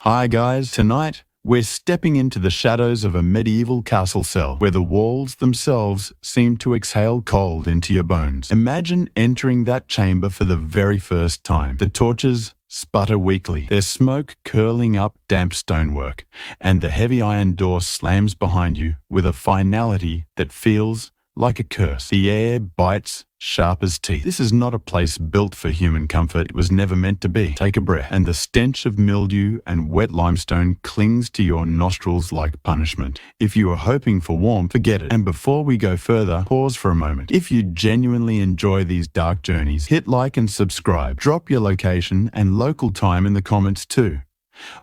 Hi guys, tonight we're stepping into the shadows of a medieval castle cell where the walls themselves seem to exhale cold into your bones. Imagine entering that chamber for the very first time. The torches sputter weakly, their smoke curling up damp stonework, and the heavy iron door slams behind you with a finality that feels like a curse. The air bites sharp as teeth. This is not a place built for human comfort. It was never meant to be. Take a breath, and the stench of mildew and wet limestone clings to your nostrils like punishment. If you are hoping for warmth, forget it. And before we go further, pause for a moment. If you genuinely enjoy these dark journeys, hit like and subscribe. Drop your location and local time in the comments too.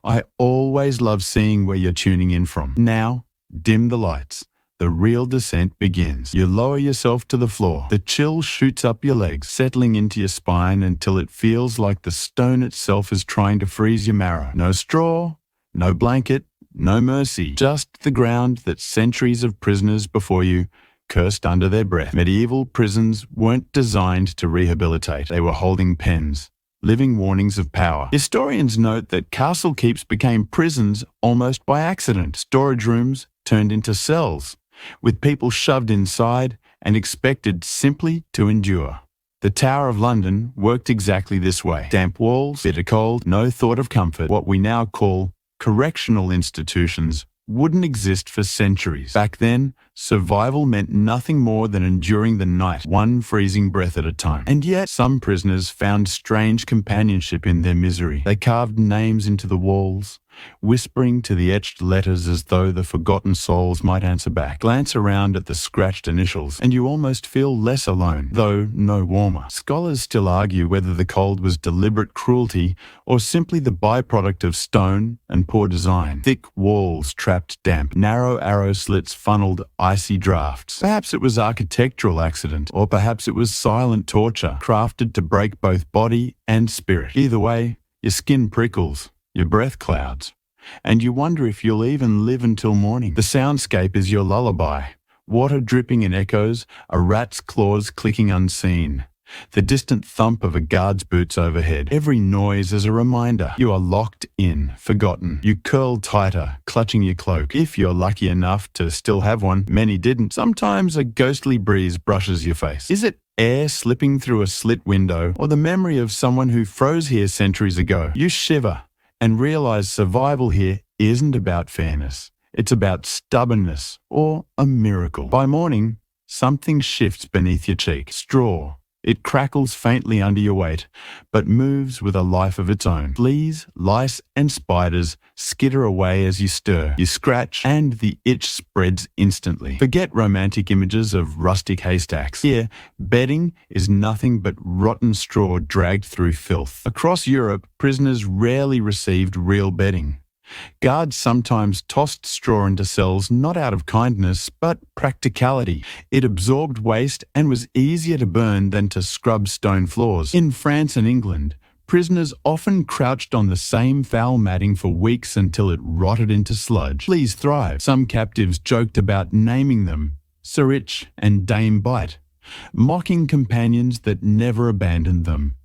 I always love seeing where you're tuning in from. Now, dim the lights. The real descent begins. You lower yourself to the floor. The chill shoots up your legs, settling into your spine until it feels like the stone itself is trying to freeze your marrow. No straw, no blanket, no mercy. Just the ground that centuries of prisoners before you cursed under their breath. Medieval prisons weren't designed to rehabilitate. They were holding pens, living warnings of power. Historians note that castle keeps became prisons almost by accident. Storage rooms turned into cells, with people shoved inside and expected simply to endure. The Tower of London worked exactly this way. Damp walls, bitter cold, no thought of comfort. What we now call correctional institutions wouldn't exist for centuries. Back then, survival meant nothing more than enduring the night, one freezing breath at a time. And yet, some prisoners found strange companionship in their misery. They carved names into the walls, whispering to the etched letters as though the forgotten souls might answer back. Glance around at the scratched initials, and you almost feel less alone, though no warmer. Scholars still argue whether the cold was deliberate cruelty or simply the byproduct of stone and poor design. Thick walls trapped damp, narrow arrow slits funneled icy drafts. Perhaps it was architectural accident, or perhaps it was silent torture, crafted to break both body and spirit. Either way, your skin prickles, your breath clouds, and you wonder if you'll even live until morning. The soundscape is your lullaby. Water dripping in echoes, a rat's claws clicking unseen, the distant thump of a guard's boots overhead. Every noise is a reminder. You are locked in, forgotten. You curl tighter, clutching your cloak. If you're lucky enough to still have one, many didn't. Sometimes a ghostly breeze brushes your face. Is it air slipping through a slit window, or the memory of someone who froze here centuries ago? You shiver and realize survival here isn't about fairness. It's about stubbornness or a miracle. By morning, something shifts beneath your cheek. Straw. It crackles faintly under your weight, but moves with a life of its own. Fleas, lice, and spiders skitter away as you stir. You scratch, and the itch spreads instantly. Forget romantic images of rustic haystacks. Here, bedding is nothing but rotten straw dragged through filth. Across Europe, prisoners rarely received real bedding. Guards sometimes tossed straw into cells not out of kindness, but practicality. It absorbed waste and was easier to burn than to scrub stone floors. In France and England, prisoners often crouched on the same foul matting for weeks until it rotted into sludge. Fleas thrived. Some captives joked about naming them Sir Itch and Dame Bite, mocking companions that never abandoned them.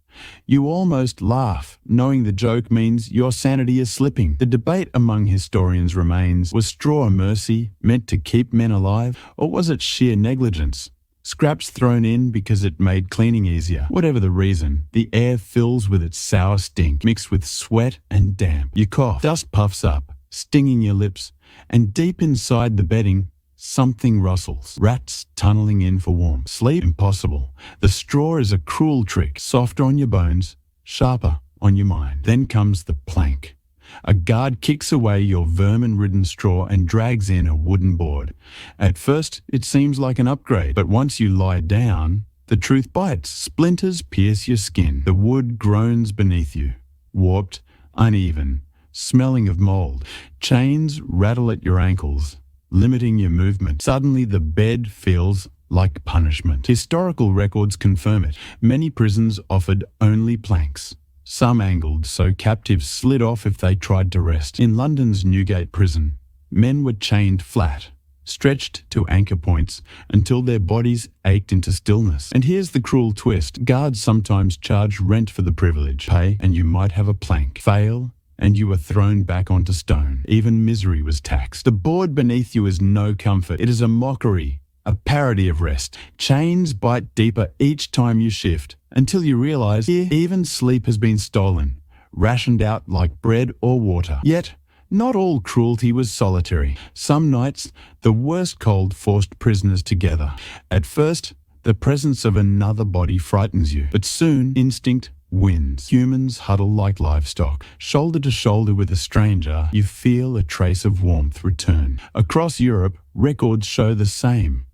You almost laugh, knowing the joke means your sanity is slipping. The debate among historians remains, was straw a mercy meant to keep men alive, or was it sheer negligence? Scraps thrown in because it made cleaning easier. Whatever the reason, the air fills with its sour stink, mixed with sweat and damp. You cough, dust puffs up, stinging your lips, and deep inside the bedding, something rustles. Rats tunneling in for warmth. Sleep? Impossible. The straw is a cruel trick. Softer on your bones, sharper on your mind. Then comes the plank. A guard kicks away your vermin-ridden straw and drags in a wooden board. At first, it seems like an upgrade, but once you lie down, the truth bites. Splinters pierce your skin. The wood groans beneath you, warped, uneven, smelling of mold. Chains rattle at your ankles, limiting your movement. Suddenly, the bed feels like punishment. Historical records confirm it. Many prisons offered only planks, some angled so captives slid off if they tried to rest. In London's Newgate prison, men were chained flat, stretched to anchor points until their bodies ached into stillness. And here's the cruel twist. Guards sometimes charged rent for the privilege. Pay and you might have a plank. Fail and you were thrown back onto stone. Even misery was taxed. The board beneath you is no comfort. It is a mockery, a parody of rest. Chains bite deeper each time you shift, until you realize here even sleep has been stolen, rationed out like bread or water. Yet, not all cruelty was solitary. Some nights, the worst cold forced prisoners together. At first, the presence of another body frightens you, but soon instinct wins. Humans huddle like livestock. Shoulder to shoulder with a stranger, you feel a trace of warmth return. Across Europe, records show the same.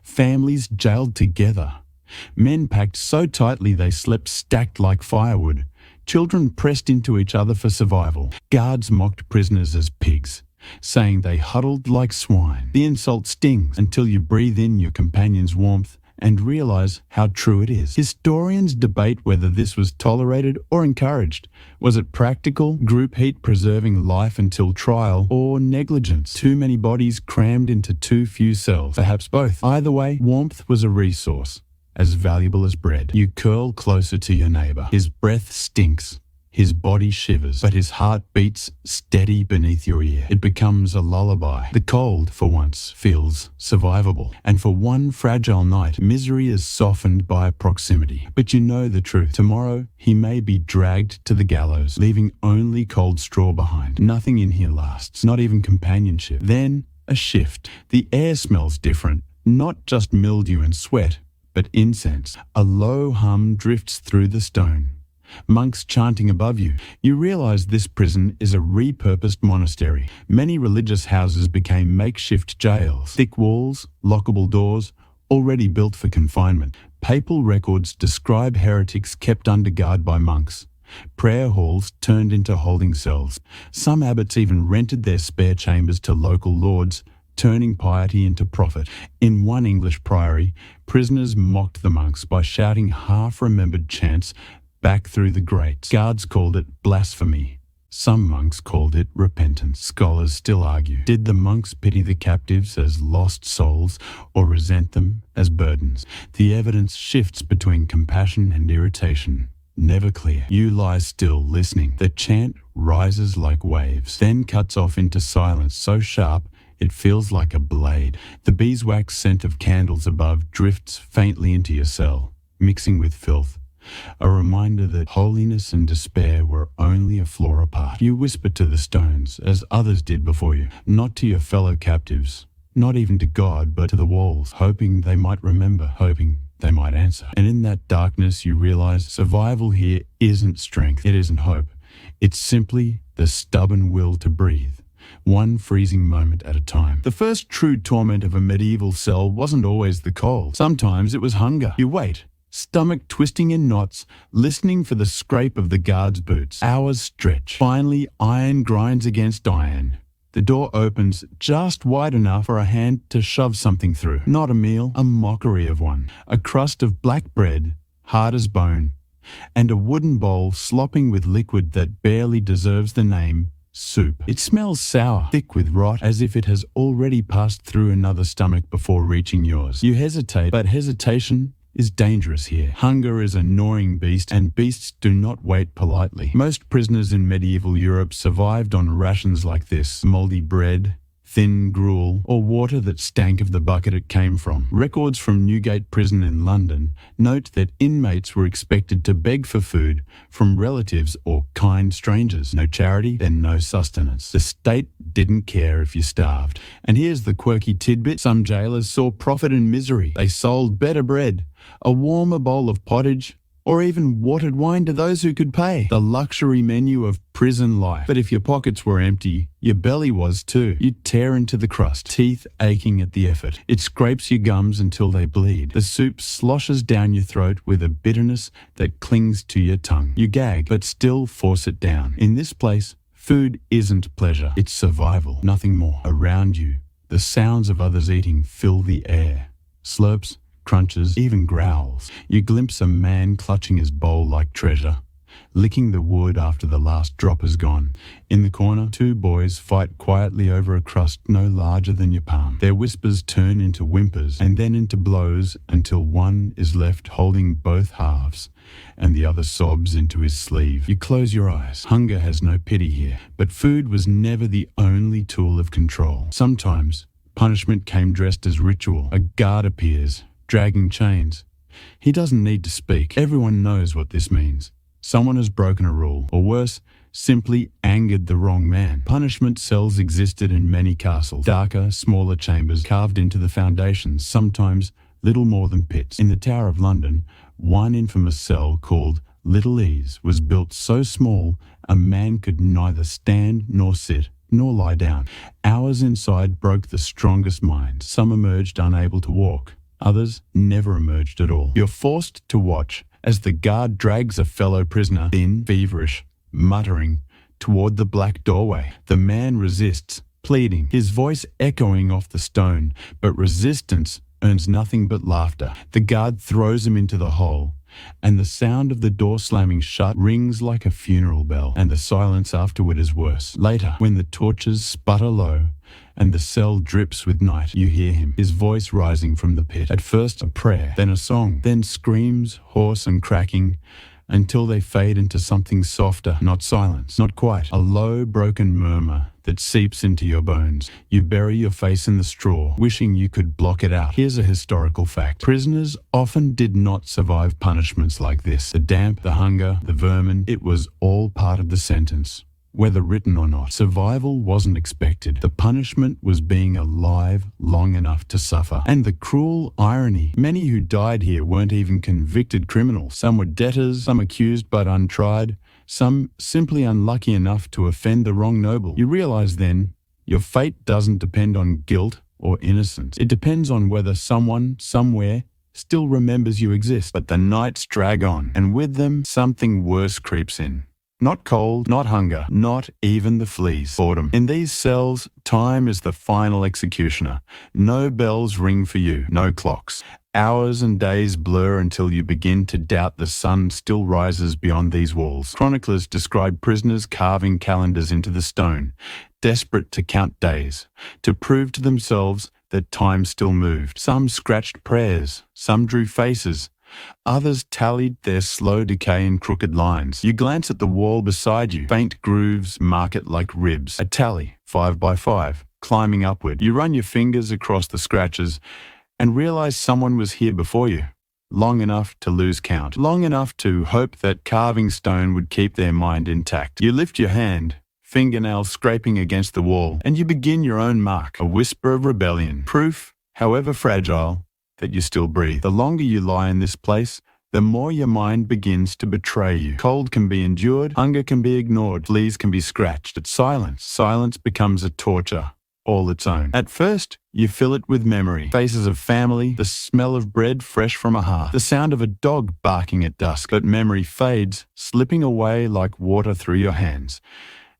Families jailed together. Men packed so tightly they slept stacked like firewood. Children pressed into each other for survival. Guards mocked prisoners as pigs, saying they huddled like swine. The insult stings until you breathe in your companion's warmth and realize how true it is. Historians debate whether this was tolerated or encouraged. Was it practical, group heat preserving life until trial, or negligence? Too many bodies crammed into too few cells. Perhaps both. Either way, warmth was a resource, as valuable as bread. You curl closer to your neighbor. His breath stinks. His body shivers, but his heart beats steady beneath your ear. It becomes a lullaby. The cold, for once, feels survivable. And for one fragile night, misery is softened by proximity. But you know the truth. Tomorrow, he may be dragged to the gallows, leaving only cold straw behind. Nothing in here lasts, not even companionship. Then, a shift. The air smells different. Not just mildew and sweat, but incense. A low hum drifts through the stone. Monks chanting above you. You realize this prison is a repurposed monastery. Many religious houses became makeshift jails. Thick walls, lockable doors, already built for confinement. Papal records describe heretics kept under guard by monks. Prayer halls turned into holding cells. Some abbots even rented their spare chambers to local lords, turning piety into profit. In one English priory, prisoners mocked the monks by shouting half-remembered chants back through the grates. Guards called it blasphemy. Some monks called it repentance. Scholars still argue. Did the monks pity the captives as lost souls or resent them as burdens? The evidence shifts between compassion and irritation. Never clear. You lie still, listening. The chant rises like waves, then cuts off into silence so sharp it feels like a blade. The beeswax scent of candles above drifts faintly into your cell, mixing with filth. A reminder that holiness and despair were only a floor apart. You whisper to the stones, as others did before you, not to your fellow captives, not even to God, but to the walls, hoping they might remember, hoping they might answer. And in that darkness, you realize survival here isn't strength, it isn't hope. It's simply the stubborn will to breathe, one freezing moment at a time. The first true torment of a medieval cell wasn't always the cold. Sometimes it was hunger. You wait, stomach twisting in knots, listening for the scrape of the guard's boots. Hours stretch. Finally, iron grinds against iron. The door opens just wide enough for a hand to shove something through. Not a meal, a mockery of one. A crust of black bread, hard as bone, and a wooden bowl slopping with liquid that barely deserves the name soup. It smells sour, thick with rot, as if it has already passed through another stomach before reaching yours. You hesitate, but hesitation is dangerous here. Hunger is a gnawing beast, and beasts do not wait politely. Most prisoners in medieval Europe survived on rations like this: moldy bread, thin gruel, or water that stank of the bucket it came from. Records from Newgate Prison in London note that inmates were expected to beg for food from relatives or kind strangers. No charity, then no sustenance. The state didn't care if you starved. And here's the quirky tidbit: some jailers saw profit in misery. They sold better bread, a warmer bowl of pottage, or even watered wine to those who could pay. The luxury menu of prison life. But if your pockets were empty, your belly was too. You tear into the crust, teeth aching at the effort. It scrapes your gums until they bleed. The soup sloshes down your throat with a bitterness that clings to your tongue. You gag, but still force it down. In this place, food isn't pleasure. It's survival, nothing more. Around you, the sounds of others eating fill the air. Slurps, crunches, even growls. You glimpse a man clutching his bowl like treasure, licking the wood after the last drop is gone. In the corner, two boys fight quietly over a crust no larger than your palm. Their whispers turn into whimpers and then into blows until one is left holding both halves, and the other sobs into his sleeve. You close your eyes. Hunger has no pity here. But food was never the only tool of control. Sometimes punishment came dressed as ritual. A guard appears, dragging chains. He doesn't need to speak. Everyone knows what this means. Someone has broken a rule, or worse, simply angered the wrong man. Punishment cells existed in many castles. Darker, smaller chambers carved into the foundations, sometimes little more than pits. In the Tower of London, one infamous cell called Little Ease was built so small a man could neither stand nor sit nor lie down. Hours inside broke the strongest minds. Some emerged unable to walk. Others never emerged at all. You're forced to watch as the guard drags a fellow prisoner, thin, feverish, muttering, toward the black doorway. The man resists, pleading, his voice echoing off the stone, but resistance earns nothing but laughter. The guard throws him into the hole, and the sound of the door slamming shut rings like a funeral bell, and the silence afterward is worse. Later, when the torches sputter low, and the cell drips with night, you hear him, his voice rising from the pit. At first a prayer, then a song, then screams, hoarse and cracking, until they fade into something softer, not silence, not quite, a low, broken murmur that seeps into your bones. You bury your face in the straw, wishing you could block it out. Here's a historical fact. Prisoners often did not survive punishments like this. The damp, the hunger, the vermin, it was all part of the sentence. Whether written or not, survival wasn't expected. The punishment was being alive long enough to suffer. And the cruel irony, many who died here weren't even convicted criminals. Some were debtors, some accused but untried, some simply unlucky enough to offend the wrong noble. You realize then, your fate doesn't depend on guilt or innocence. It depends on whether someone, somewhere, still remembers you exist. But the nights drag on, and with them, something worse creeps in. Not cold, not hunger, not even the fleas. Boredom. In these cells, time is the final executioner. No bells ring for you, no clocks. Hours and days blur until you begin to doubt the sun still rises beyond these walls. Chroniclers describe prisoners carving calendars into the stone, desperate to count days, to prove to themselves that time still moved. Some scratched prayers, some drew faces, others tallied their slow decay in crooked lines. You glance at the wall beside you. Faint grooves mark it like ribs. A tally, 5 by 5, climbing upward. You run your fingers across the scratches and realize someone was here before you. Long enough to lose count. Long enough to hope that carving stone would keep their mind intact. You lift your hand, fingernails scraping against the wall, and you begin your own mark. A whisper of rebellion. Proof, however fragile, that you still breathe. The longer you lie in this place, the more your mind begins to betray you. Cold can be endured, hunger can be ignored, fleas can be scratched. But silence becomes a torture all its own. At first, you fill it with memory. Faces of family, the smell of bread fresh from a hearth, the sound of a dog barking at dusk. But memory fades, slipping away like water through your hands.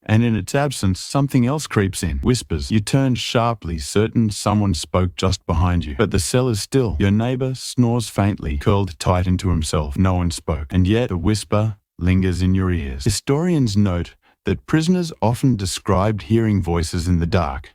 And in its absence, something else creeps in. Whispers. You turn sharply, certain someone spoke just behind you. But the cell is still. Your neighbor snores faintly, curled tight into himself. No one spoke. And yet the whisper lingers in your ears. Historians note that prisoners often described hearing voices in the dark.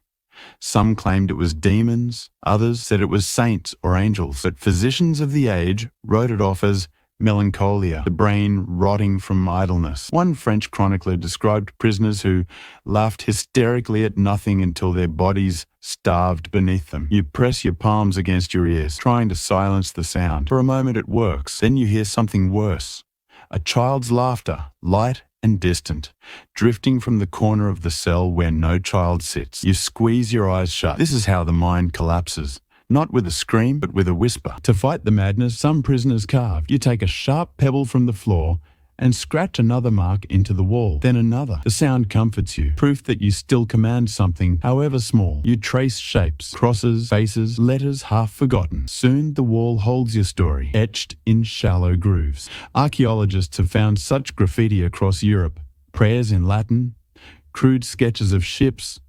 Some claimed it was demons, others said it was saints or angels. But physicians of the age wrote it off as melancholia, the brain rotting from idleness. One French chronicler described prisoners who laughed hysterically at nothing until their bodies starved beneath them. You press your palms against your ears, trying to silence the sound. For a moment it works. Then you hear something worse. A child's laughter, light and distant, drifting from the corner of the cell where no child sits. You squeeze your eyes shut. This is how the mind collapses. Not with a scream, but with a whisper. To fight the madness, some prisoners carve. You take a sharp pebble from the floor and scratch another mark into the wall, then another. The sound comforts you, proof that you still command something, however small. You trace shapes, crosses, faces, letters half forgotten. Soon the wall holds your story, etched in shallow grooves. Archaeologists have found such graffiti across Europe. Prayers in Latin, crude sketches of ships,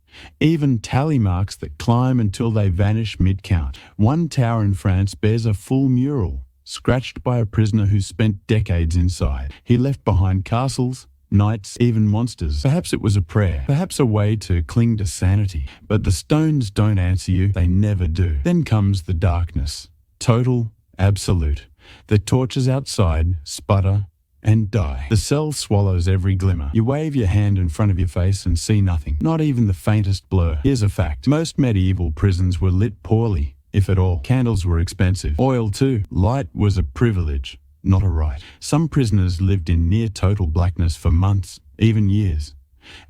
even tally marks that climb until they vanish mid-count. One tower in France bears a full mural, scratched by a prisoner who spent decades inside. He left behind castles, knights, even monsters. Perhaps it was a prayer, perhaps a way to cling to sanity. But the stones don't answer you, they never do. Then comes the darkness, total, absolute. The torches outside sputter and die. The cell swallows every glimmer. You wave your hand in front of your face and see nothing, not even the faintest blur. Here's a fact. Most medieval prisons were lit poorly, if at all. Candles were expensive. Oil too. Light was a privilege, not a right. Some prisoners lived in near total blackness for months, even years.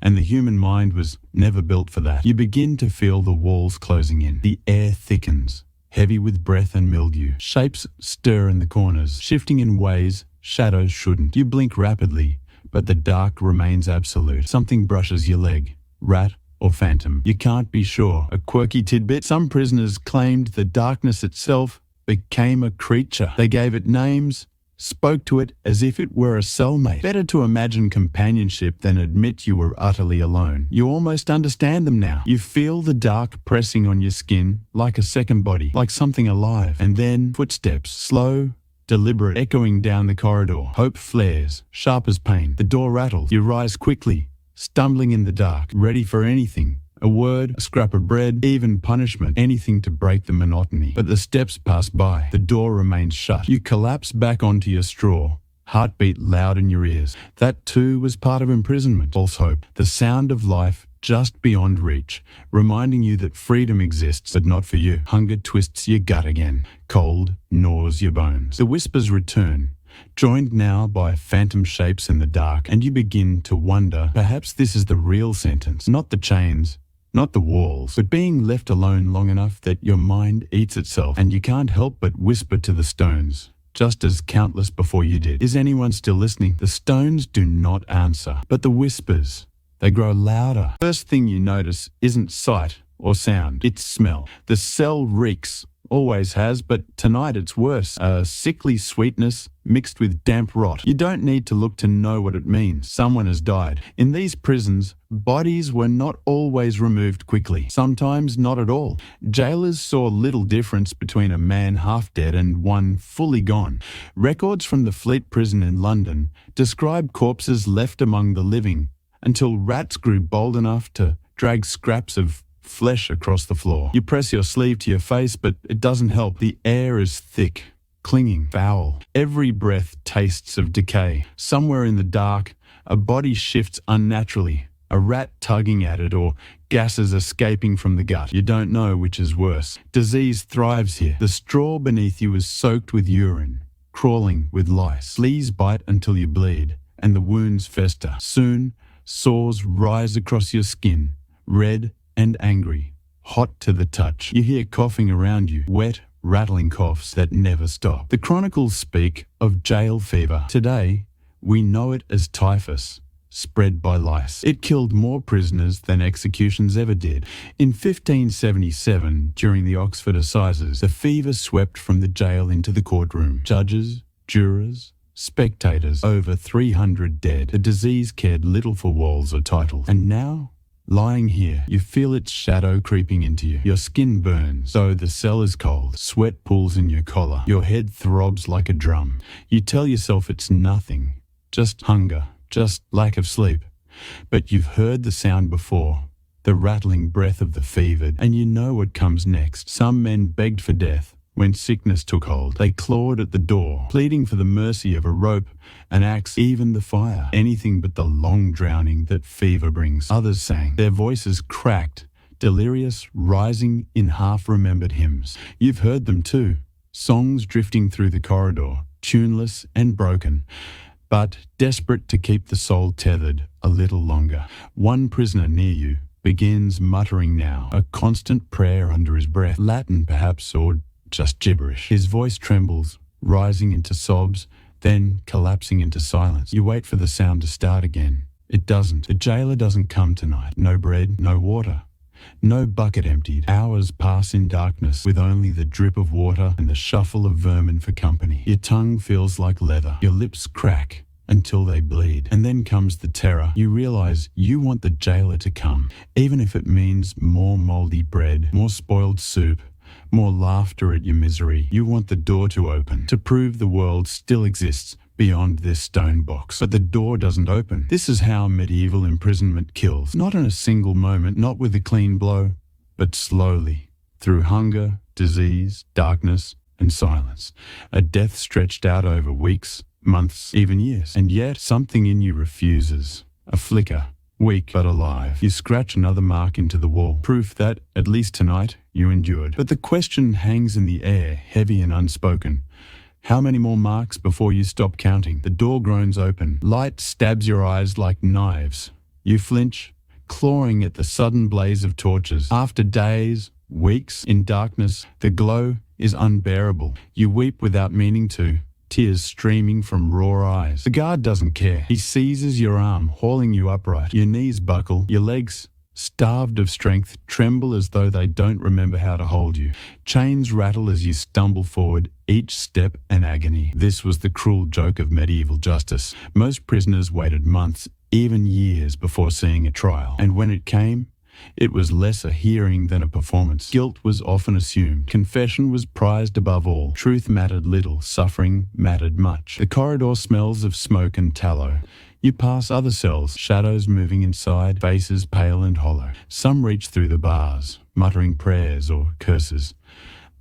And the human mind was never built for that. You begin to feel the walls closing in. The air thickens, heavy with breath and mildew. Shapes stir in the corners, shifting in ways shadows shouldn't. You blink rapidly, but the dark remains absolute. Something brushes your leg. Rat or phantom. You can't be sure. A quirky tidbit. Some prisoners claimed the darkness itself became a creature. They gave it names, spoke to it as if it were a cellmate. Better to imagine companionship than admit you were utterly alone. You almost understand them now. You feel the dark pressing on your skin like a second body, like something alive. And then footsteps, slow, deliberate, echoing down the corridor. Hope flares, sharp as pain. The door rattles. You rise quickly, stumbling in the dark, ready for anything. A word, a scrap of bread, even punishment, anything to break the monotony. But the steps pass by. The door remains shut. You collapse back onto your straw, heartbeat loud in your ears. That too was part of imprisonment. False hope. The sound of life just beyond reach, reminding you that freedom exists, but not for you. Hunger twists your gut again. Cold gnaws your bones. The whispers return, joined now by phantom shapes in the dark, and you begin to wonder, perhaps this is the real sentence. Not the chains, not the walls, but being left alone long enough that your mind eats itself, and you can't help but whisper to the stones, just as countless before you did. Is anyone still listening? The stones do not answer, but the whispers, they grow louder. First thing you notice isn't sight or sound, it's smell. The cell reeks, always has, but tonight it's worse. A sickly sweetness mixed with damp rot. You don't need to look to know what it means. Someone has died. In these prisons, bodies were not always removed quickly, sometimes not at all. Jailers saw little difference between a man half dead and one fully gone. Records from the Fleet prison in London describe corpses left among the living until rats grew bold enough to drag scraps of flesh across the floor. You press your sleeve to your face, but it doesn't help. The air is thick, clinging, foul. Every breath tastes of decay. Somewhere in the dark, a body shifts unnaturally, a rat tugging at it or gases escaping from the gut. You don't know which is worse. Disease thrives here. The straw beneath you is soaked with urine, crawling with lice. Fleas bite until you bleed, and the wounds fester. Soon, sores rise across your skin, red and angry, hot to the touch. You hear coughing around you, wet, rattling coughs that never stop. The chronicles speak of jail fever. Today, we know it as typhus, spread by lice. It killed more prisoners than executions ever did. In 1577, during the Oxford Assizes, the fever swept from the jail into the courtroom. Judges, jurors, spectators, over 300 dead. The disease cared little for walls or titles. And now, lying here, you feel its shadow creeping into you. Your skin burns, though the cell is cold. Sweat pools in your collar. Your head throbs like a drum. You tell yourself it's nothing, just hunger, just lack of sleep. But you've heard the sound before, the rattling breath of the fevered, and you know what comes next. Some men begged for death. When sickness took hold, they clawed at the door, pleading for the mercy of a rope, an axe, even the fire. Anything but the long drowning that fever brings. Others sang, their voices cracked, delirious, rising in half-remembered hymns. You've heard them too, songs drifting through the corridor, tuneless and broken, but desperate to keep the soul tethered a little longer. One prisoner near you begins muttering now, a constant prayer under his breath, Latin perhaps, or just gibberish. His voice trembles, rising into sobs, then collapsing into silence. You wait for the sound to start again. It doesn't. The jailer doesn't come tonight. No bread, no water, no bucket emptied. Hours pass in darkness with only the drip of water and the shuffle of vermin for company. Your tongue feels like leather. Your lips crack until they bleed. And then comes the terror. You realize you want the jailer to come, even if it means more moldy bread, more spoiled soup, more laughter at your misery. You want the door to open, to prove the world still exists beyond this stone box. But the door doesn't open. This is how medieval imprisonment kills. Not in a single moment, not with a clean blow, but slowly, through hunger, disease, darkness, and silence. A death stretched out over weeks, months, even years. And yet, something in you refuses. A flicker. Weak but alive. You scratch another mark into the wall. Proof that, at least tonight, you endured. But the question hangs in the air, heavy and unspoken. How many more marks before you stop counting? The door groans open. Light stabs your eyes like knives. You flinch, clawing at the sudden blaze of torches. After days, weeks, in darkness, the glow is unbearable. You weep without meaning to. Tears streaming from raw eyes. The guard doesn't care. He seizes your arm, hauling you upright. Your knees buckle. Your legs, starved of strength, tremble as though they don't remember how to hold you. Chains rattle as you stumble forward, each step an agony. This was the cruel joke of medieval justice. Most prisoners waited months, even years, before seeing a trial. And when it came, it was less a hearing than a performance. Guilt was often assumed. Confession was prized above all. Truth mattered little. Suffering mattered much. The corridor smells of smoke and tallow. You pass other cells, shadows moving inside, faces pale and hollow. Some reach through the bars, muttering prayers or curses.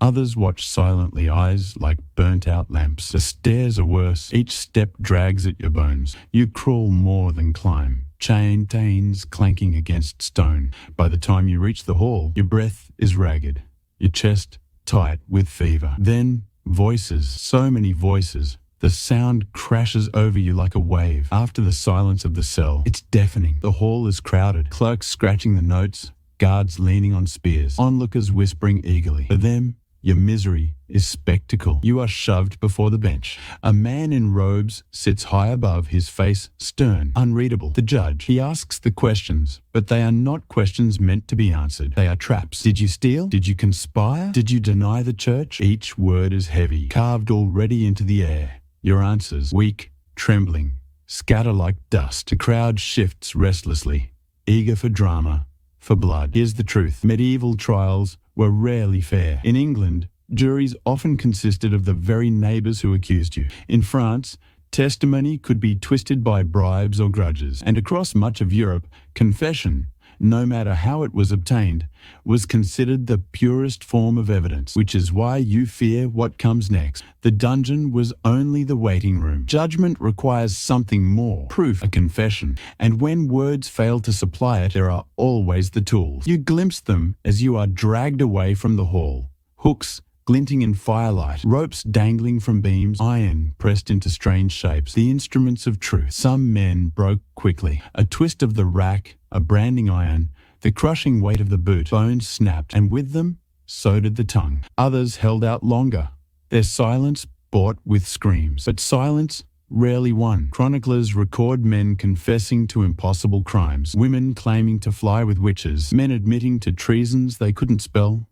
Others watch silently, eyes like burnt-out lamps. The stairs are worse. Each step drags at your bones. You crawl more than climb. Chains clanking against stone. By the time you reach the hall, your breath is ragged, your chest tight with fever. Then voices, so many voices. The sound crashes over you like a wave. After the silence of the cell, it's deafening. The hall is crowded, clerks scratching the notes, guards leaning on spears, onlookers whispering eagerly. For them, your misery is spectacle. You are shoved before the bench. A man in robes sits high above, his face stern, unreadable. The judge, he asks the questions, but they are not questions meant to be answered. They are traps. Did you steal? Did you conspire? Did you deny the church? Each word is heavy, carved already into the air. Your answers, weak, trembling, scatter like dust. The crowd shifts restlessly, eager for drama, for blood. Here's the truth. Medieval trials were rarely fair. In England, juries often consisted of the very neighbours who accused you. In France, testimony could be twisted by bribes or grudges. And across much of Europe, confession, no matter how it was obtained, was considered the purest form of evidence, which is why you fear what comes next. The dungeon was only the waiting room. Judgment requires something more, proof, a confession. And when words fail to supply it, there are always the tools. You glimpse them as you are dragged away from the hall. Hooks glinting in firelight, ropes dangling from beams, iron pressed into strange shapes, the instruments of truth. Some men broke quickly. A twist of the rack, a branding iron, the crushing weight of the boot, bones snapped, and with them, so did the tongue. Others held out longer, their silence bought with screams. But silence rarely won. Chroniclers record men confessing to impossible crimes, women claiming to fly with witches, men admitting to treasons they couldn't spell,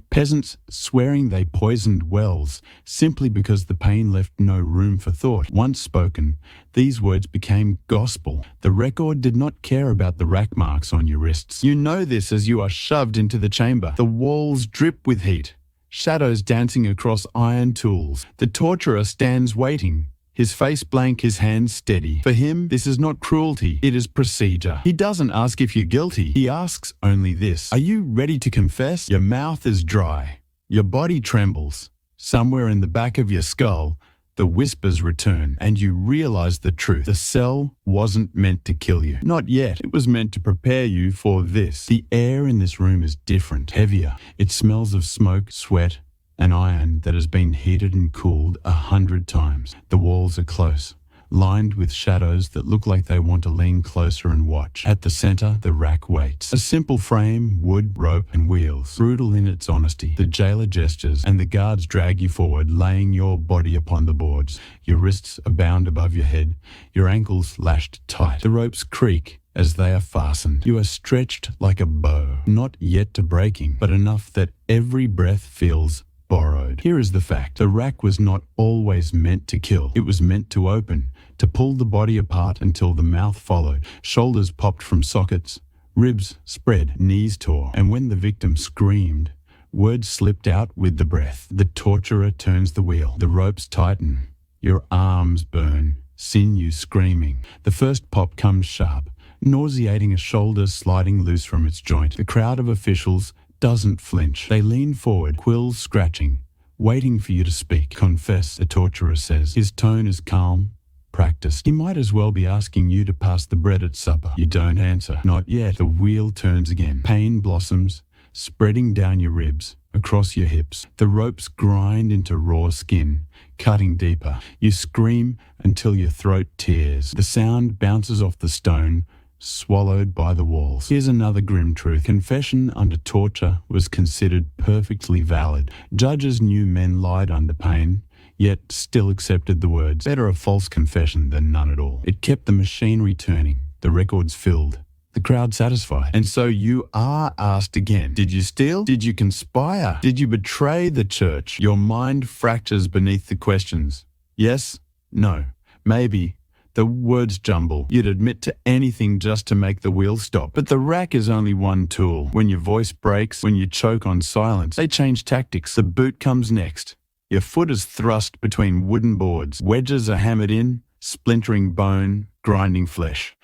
peasants swearing they poisoned wells simply because the pain left no room for thought. Once spoken, these words became gospel. The record did not care about the rack marks on your wrists. You know this as you are shoved into the chamber. The walls drip with heat, shadows dancing across iron tools. The torturer stands waiting, his face blank, his hands steady. For him, this is not cruelty, it is procedure. He doesn't ask if you're guilty. He asks only this: are you ready to confess? Your mouth is dry. Your body trembles. Somewhere in the back of your skull, the whispers return, and you realize the truth. The cell wasn't meant to kill you. Not yet. It was meant to prepare you for this. The air in this room is different, heavier. It smells of smoke, sweat, an iron that has been heated and cooled 100 times. The walls are close, lined with shadows that look like they want to lean closer and watch. At the center, the rack waits. A simple frame, wood, rope, and wheels. Brutal in its honesty. The jailer gestures, and the guards drag you forward, laying your body upon the boards. Your wrists are bound above your head, your ankles lashed tight. The ropes creak as they are fastened. You are stretched like a bow, not yet to breaking, but enough that every breath feels borrowed. Here is the fact. The rack was not always meant to kill. It was meant to open, to pull the body apart until the mouth followed. Shoulders popped from sockets, ribs spread, knees tore. And when the victim screamed, words slipped out with the breath. The torturer turns the wheel. The ropes tighten. Your arms burn, sinew screaming. The first pop comes sharp, nauseating, a shoulder sliding loose from its joint. The crowd of officials doesn't flinch. They lean forward, quills scratching, waiting for you to speak. Confess, the torturer says. His tone is calm, practiced. He might as well be asking you to pass the bread at supper. You don't answer. Not yet. The wheel turns again. Pain blossoms, spreading down your ribs, across your hips. The ropes grind into raw skin, cutting deeper. You scream until your throat tears. The sound bounces off the stone, swallowed by the walls. Here's another grim truth. Confession under torture was considered perfectly valid. Judges knew men lied under pain, yet still accepted the words. Better a false confession than none at all. It kept the machinery turning, the records filled, the crowd satisfied. And so you are asked again, did you steal? Did you conspire? Did you betray the church? Your mind fractures beneath the questions. Yes? No? Maybe? The words jumble. You'd admit to anything just to make the wheel stop. But the rack is only one tool. When your voice breaks, when you choke on silence, they change tactics. The boot comes next. Your foot is thrust between wooden boards. Wedges are hammered in, splintering bone, grinding flesh.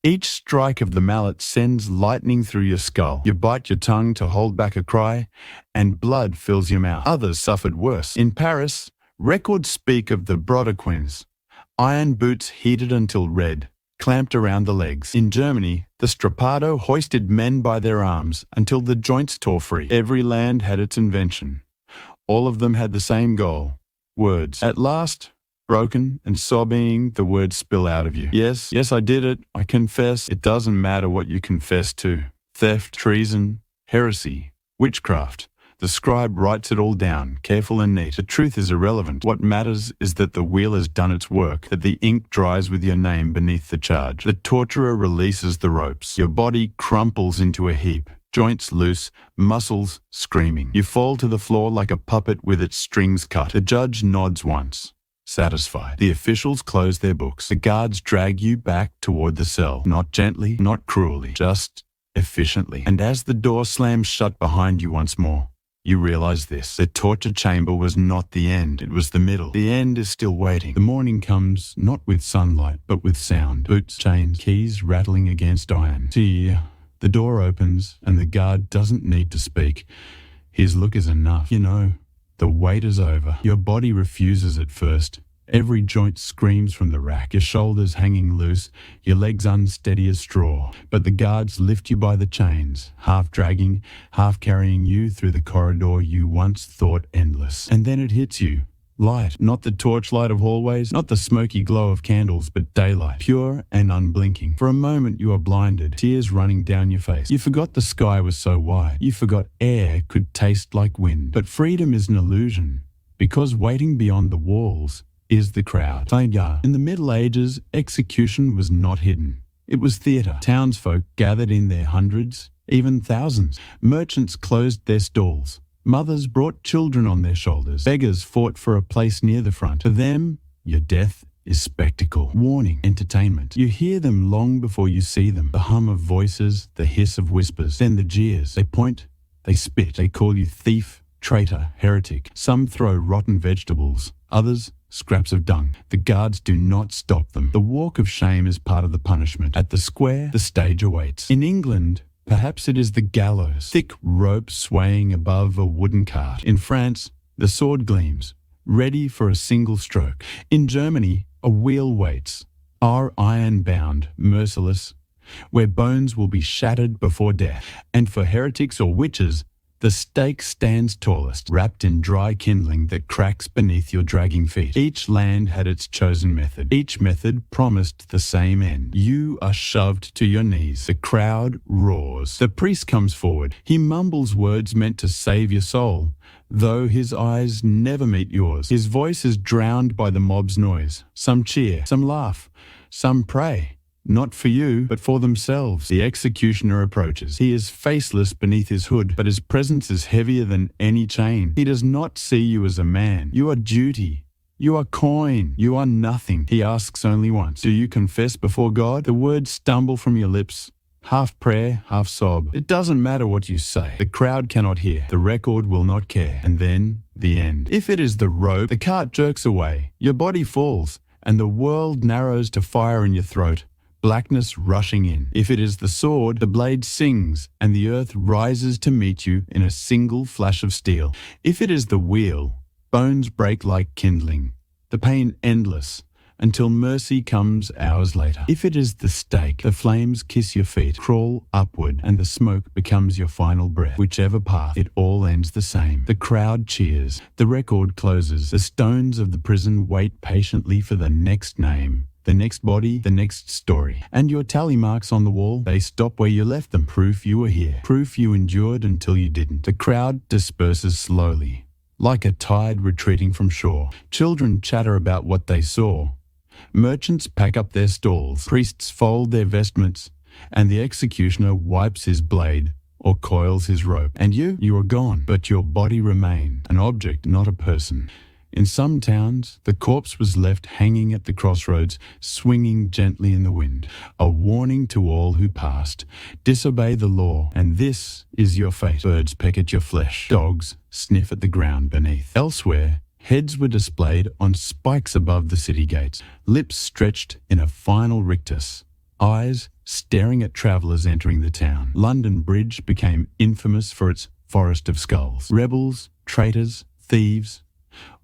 Each strike of the mallet sends lightning through your skull. You bite your tongue to hold back a cry, and blood fills your mouth. Others suffered worse. In Paris, records speak of the brodequins, iron boots heated until red, clamped around the legs. In Germany, the strappado hoisted men by their arms until the joints tore free. Every land had its invention. All of them had the same goal: words. At last, broken and sobbing, the words spill out of you. Yes, I did it. I confess. It doesn't matter what you confess to. Theft, treason, heresy, witchcraft. The scribe writes it all down, careful and neat. The truth is irrelevant. What matters is that the wheel has done its work, that the ink dries with your name beneath the charge. The torturer releases the ropes. Your body crumples into a heap. Joints loose, muscles screaming. You fall to the floor like a puppet with its strings cut. The judge nods once, satisfied. The officials close their books. The guards drag you back toward the cell. Not gently, not cruelly, just efficiently. And as the door slams shut behind you once more, you realize this. The torture chamber was not the end. It was the middle. The end is still waiting. The morning comes not with sunlight, but with sound. Boots, chains, keys rattling against iron. The door opens, and the guard doesn't need to speak. His look is enough. You know, the wait is over. Your body refuses at first. Every joint screams from the rack, your shoulders hanging loose, your legs unsteady as straw. But the guards lift you by the chains, half dragging, half carrying you through the corridor you once thought endless. And then it hits you. Light, not the torchlight of hallways, not the smoky glow of candles, but daylight, pure and unblinking. For a moment you are blinded, tears running down your face. You forgot the sky was so wide. You forgot air could taste like wind. But freedom is an illusion, because waiting beyond the walls is the crowd. In the Middle Ages, execution was not hidden. It was theatre. Townsfolk gathered in their hundreds, even thousands. Merchants closed their stalls. Mothers brought children on their shoulders. Beggars fought for a place near the front. For them, your death is spectacle, warning, entertainment. You hear them long before you see them. The hum of voices, the hiss of whispers, then the jeers. They point, they spit, they call you thief, traitor, heretic. Some throw rotten vegetables, others scraps of dung. The guards do not stop them. The walk of shame is part of the punishment. At the square, the stage awaits. In England, perhaps it is the gallows, thick rope swaying above a wooden cart. In France, the sword gleams, ready for a single stroke. In Germany, a wheel waits, our iron-bound, merciless, where bones will be shattered before death. And for heretics or witches, the stake stands tallest, wrapped in dry kindling that cracks beneath your dragging feet. Each land had its chosen method. Each method promised the same end. You are shoved to your knees. The crowd roars. The priest comes forward. He mumbles words meant to save your soul, though his eyes never meet yours. His voice is drowned by the mob's noise. Some cheer, some laugh, some pray. Not for you, but for themselves. The executioner approaches. He is faceless beneath his hood, but his presence is heavier than any chain. He does not see you as a man. You are duty. You are coin. You are nothing. He asks only once. Do you confess before God? The words stumble from your lips, half prayer, half sob. It doesn't matter what you say. The crowd cannot hear. The record will not care. And then, the end. If it is the rope, the cart jerks away. Your body falls, and the world narrows to fire in your throat. Blackness rushing in. If it is the sword, the blade sings, and the earth rises to meet you in a single flash of steel. If it is the wheel, Bones break like kindling, the pain endless, until mercy comes hours later. If it is the stake, the flames kiss your feet, crawl upward, and the smoke becomes your final breath. Whichever path, it all ends the same. The crowd cheers, the record closes, the stones of the prison wait patiently for the next name, the next body, the next story. And your tally marks on the wall, they stop where you left them. Proof you were here. Proof you endured until you didn't. The crowd disperses slowly, like a tide retreating from shore. Children chatter about what they saw. Merchants pack up their stalls. Priests fold their vestments, and the executioner wipes his blade or coils his rope. And you are gone, but your body remained, an object, not a person. In some towns, the corpse was left hanging at the crossroads, swinging gently in the wind, a warning to all who passed. Disobey the law, and this is your fate. Birds peck at your flesh. Dogs sniff at the ground beneath. Elsewhere, heads were displayed on spikes above the city gates, lips stretched in a final rictus, eyes staring at travellers entering the town. London Bridge became infamous for its forest of skulls. Rebels, traitors, thieves,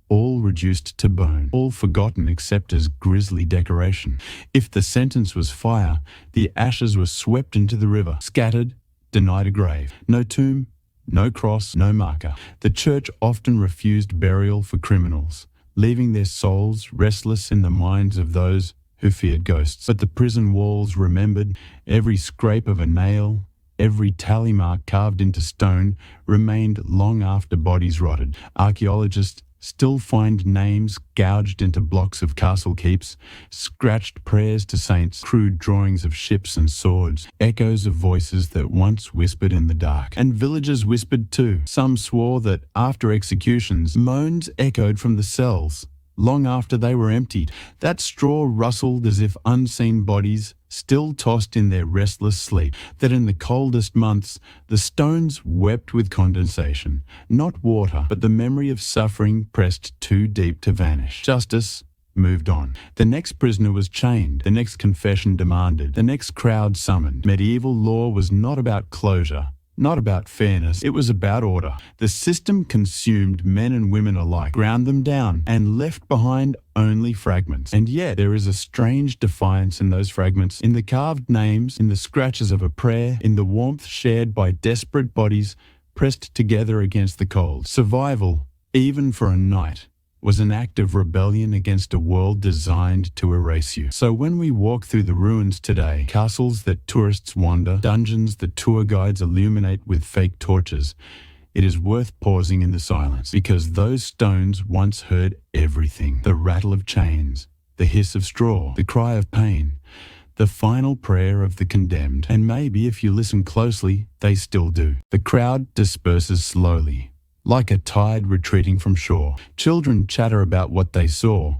all reduced to bone, all forgotten except as grisly decoration. If the sentence was fire, the ashes were swept into the river, scattered, denied a grave. No tomb, no cross, no marker. The church often refused burial for criminals, leaving their souls restless in the minds of those who feared ghosts. But the prison walls remembered. Every scrape of a nail, every tally mark carved into stone remained long after bodies rotted. Archaeologists still find names gouged into blocks of castle keeps, scratched prayers to saints, crude drawings of ships and swords, echoes of voices that once whispered in the dark. And villagers whispered too. Some swore that after executions, moans echoed from the cells, long after they were emptied. That straw rustled as if unseen bodies still tossed in their restless sleep, that in the coldest months the stones wept with condensation, not water, but the memory of suffering pressed too deep to vanish. Justice moved on. The next prisoner was chained, the next confession demanded, the next crowd summoned. Medieval law was not about closure, not about fairness, it was about order. The system consumed men and women alike, ground them down, and left behind only fragments. And yet there is a strange defiance in those fragments, in the carved names, in the scratches of a prayer, in the warmth shared by desperate bodies pressed together against the cold. Survival, even for a night, was an act of rebellion against a world designed to erase you. So when we walk through the ruins today, castles that tourists wander, dungeons that tour guides illuminate with fake torches, it is worth pausing in the silence, because those stones once heard everything. The rattle of chains, the hiss of straw, the cry of pain, the final prayer of the condemned. And maybe if you listen closely, they still do. The crowd disperses slowly, like a tide retreating from shore. Children chatter about what they saw.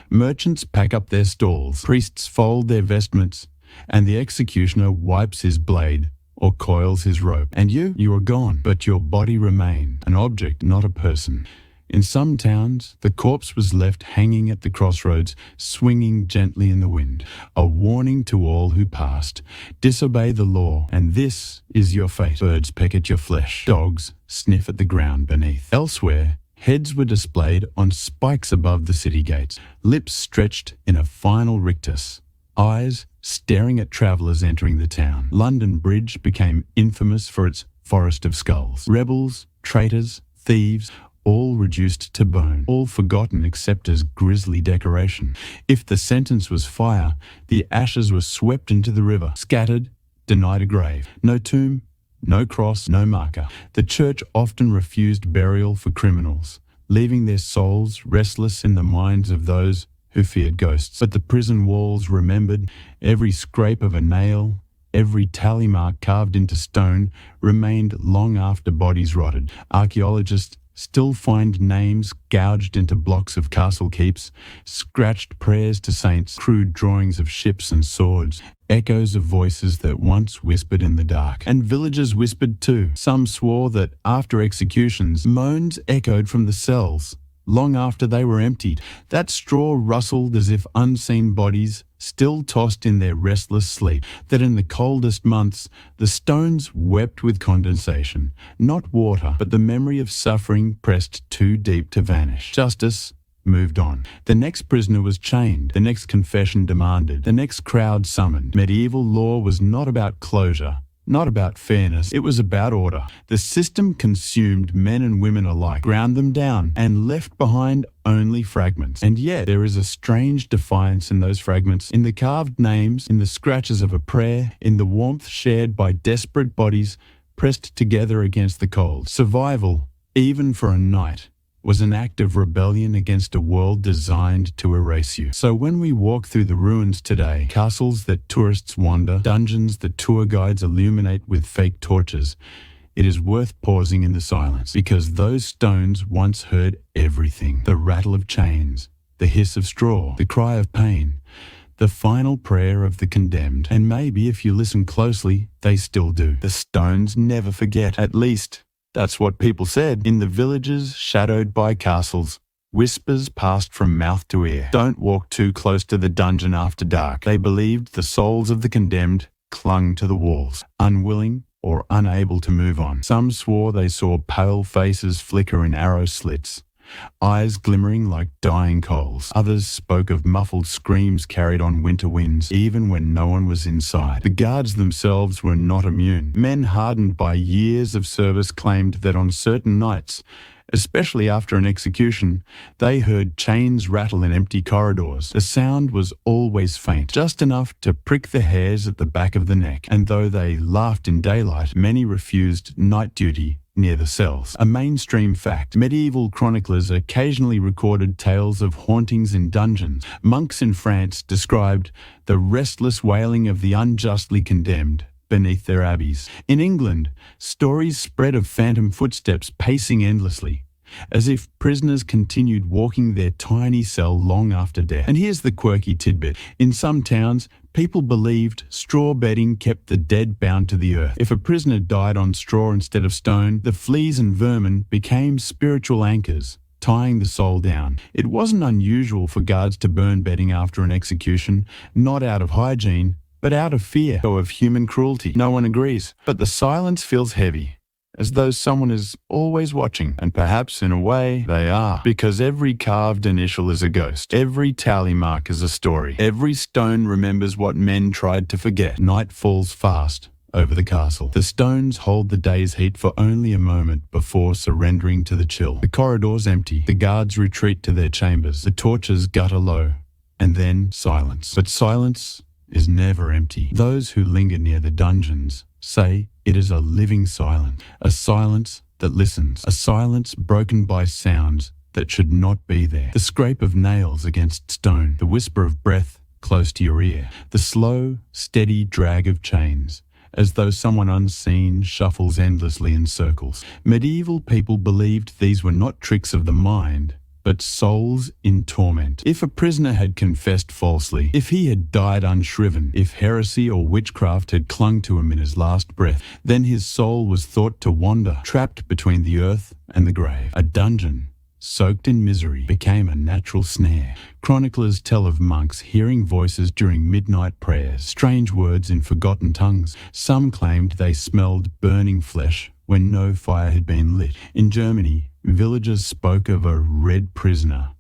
Merchants pack up their stalls. Priests fold their vestments, and the executioner wipes his blade or coils his rope. And you are gone, but your body remained, an object, not a person. In some towns, the corpse was left hanging at the crossroads, swinging gently in the wind, a warning to all who passed. Disobey the law, and this is your fate. Birds peck at your flesh. Dogs sniff at the ground beneath. Elsewhere, heads were displayed on spikes above the city gates, lips stretched in a final rictus, eyes staring at travellers entering the town. London Bridge became infamous for its forest of skulls. Rebels, traitors, thieves, all reduced to bone, all forgotten except as grisly decoration. If the sentence was fire, the ashes were swept into the river, scattered, denied a grave. No tomb, no cross, no marker. The church often refused burial for criminals, leaving their souls restless in the minds of those who feared ghosts. But the prison walls remembered. Every scrape of a nail, every tally mark carved into stone remained long after bodies rotted. Archaeologists still find names gouged into blocks of castle keeps, scratched prayers to saints, crude drawings of ships and swords, echoes of voices that once whispered in the dark. And villagers whispered too. Some swore that after executions, moans echoed from the cells, long after they were emptied. That straw rustled as if unseen bodies still tossed in their restless sleep, that in the coldest months the stones wept with condensation, not water, but the memory of suffering pressed too deep to vanish. Justice moved on. The next prisoner was chained, the next confession demanded, the next crowd summoned. Medieval law was not about closure, not about fairness, it was about order. The system consumed men and women alike, ground them down, and left behind only fragments. And yet there is a strange defiance in those fragments, in the carved names, in the scratches of a prayer, in the warmth shared by desperate bodies pressed together against the cold. Survival, even for a night, was an act of rebellion against a world designed to erase you. So when we walk through the ruins today, castles that tourists wander, dungeons that tour guides illuminate with fake torches, it is worth pausing in the silence, because those stones once heard everything. The rattle of chains, the hiss of straw, the cry of pain, the final prayer of the condemned. And maybe if you listen closely, they still do. The stones never forget, at least that's what people said. In the villages shadowed by castles, whispers passed from mouth to ear. Don't walk too close to the dungeon after dark. They believed the souls of the condemned clung to the walls, unwilling or unable to move on. Some swore they saw pale faces flicker in arrow slits, eyes glimmering like dying coals. Others spoke of muffled screams carried on winter winds, even when no one was inside. The guards themselves were not immune. Men hardened by years of service claimed that on certain nights, especially after an execution, they heard chains rattle in empty corridors. The sound was always faint, just enough to prick the hairs at the back of the neck. And though they laughed in daylight, many refused night duty near the cells. A mainstream fact. Medieval chroniclers occasionally recorded tales of hauntings in dungeons. Monks in France described the restless wailing of the unjustly condemned beneath their abbeys. In England, stories spread of phantom footsteps pacing endlessly, as if prisoners continued walking their tiny cell long after death. And here's the quirky tidbit. In some towns, people believed straw bedding kept the dead bound to the earth. If a prisoner died on straw instead of stone, the fleas and vermin became spiritual anchors, tying the soul down. It wasn't unusual for guards to burn bedding after an execution, not out of hygiene, but out of fear or of human cruelty. No one agrees, but the silence feels heavy, as though someone is always watching. And perhaps in a way they are, because every carved initial is a ghost. Every tally mark is a story. Every stone remembers what men tried to forget. Night falls fast over the castle. The stones hold the day's heat for only a moment before surrendering to the chill. The corridors empty. The guards retreat to their chambers. The torches gutter low. And then silence. But silence is never empty. Those who linger near the dungeons say it is a living silence, a silence that listens, a silence broken by sounds that should not be there. The scrape of nails against stone, the whisper of breath close to your ear, the slow, steady drag of chains, as though someone unseen shuffles endlessly in circles. Medieval people believed these were not tricks of the mind, but souls in torment. If a prisoner had confessed falsely, if he had died unshriven, if heresy or witchcraft had clung to him in his last breath, then his soul was thought to wander, trapped between the earth and the grave. A dungeon, soaked in misery, became a natural snare. Chroniclers tell of monks hearing voices during midnight prayers, strange words in forgotten tongues. Some claimed they smelled burning flesh when no fire had been lit. In Germany, villagers spoke of a red prisoner,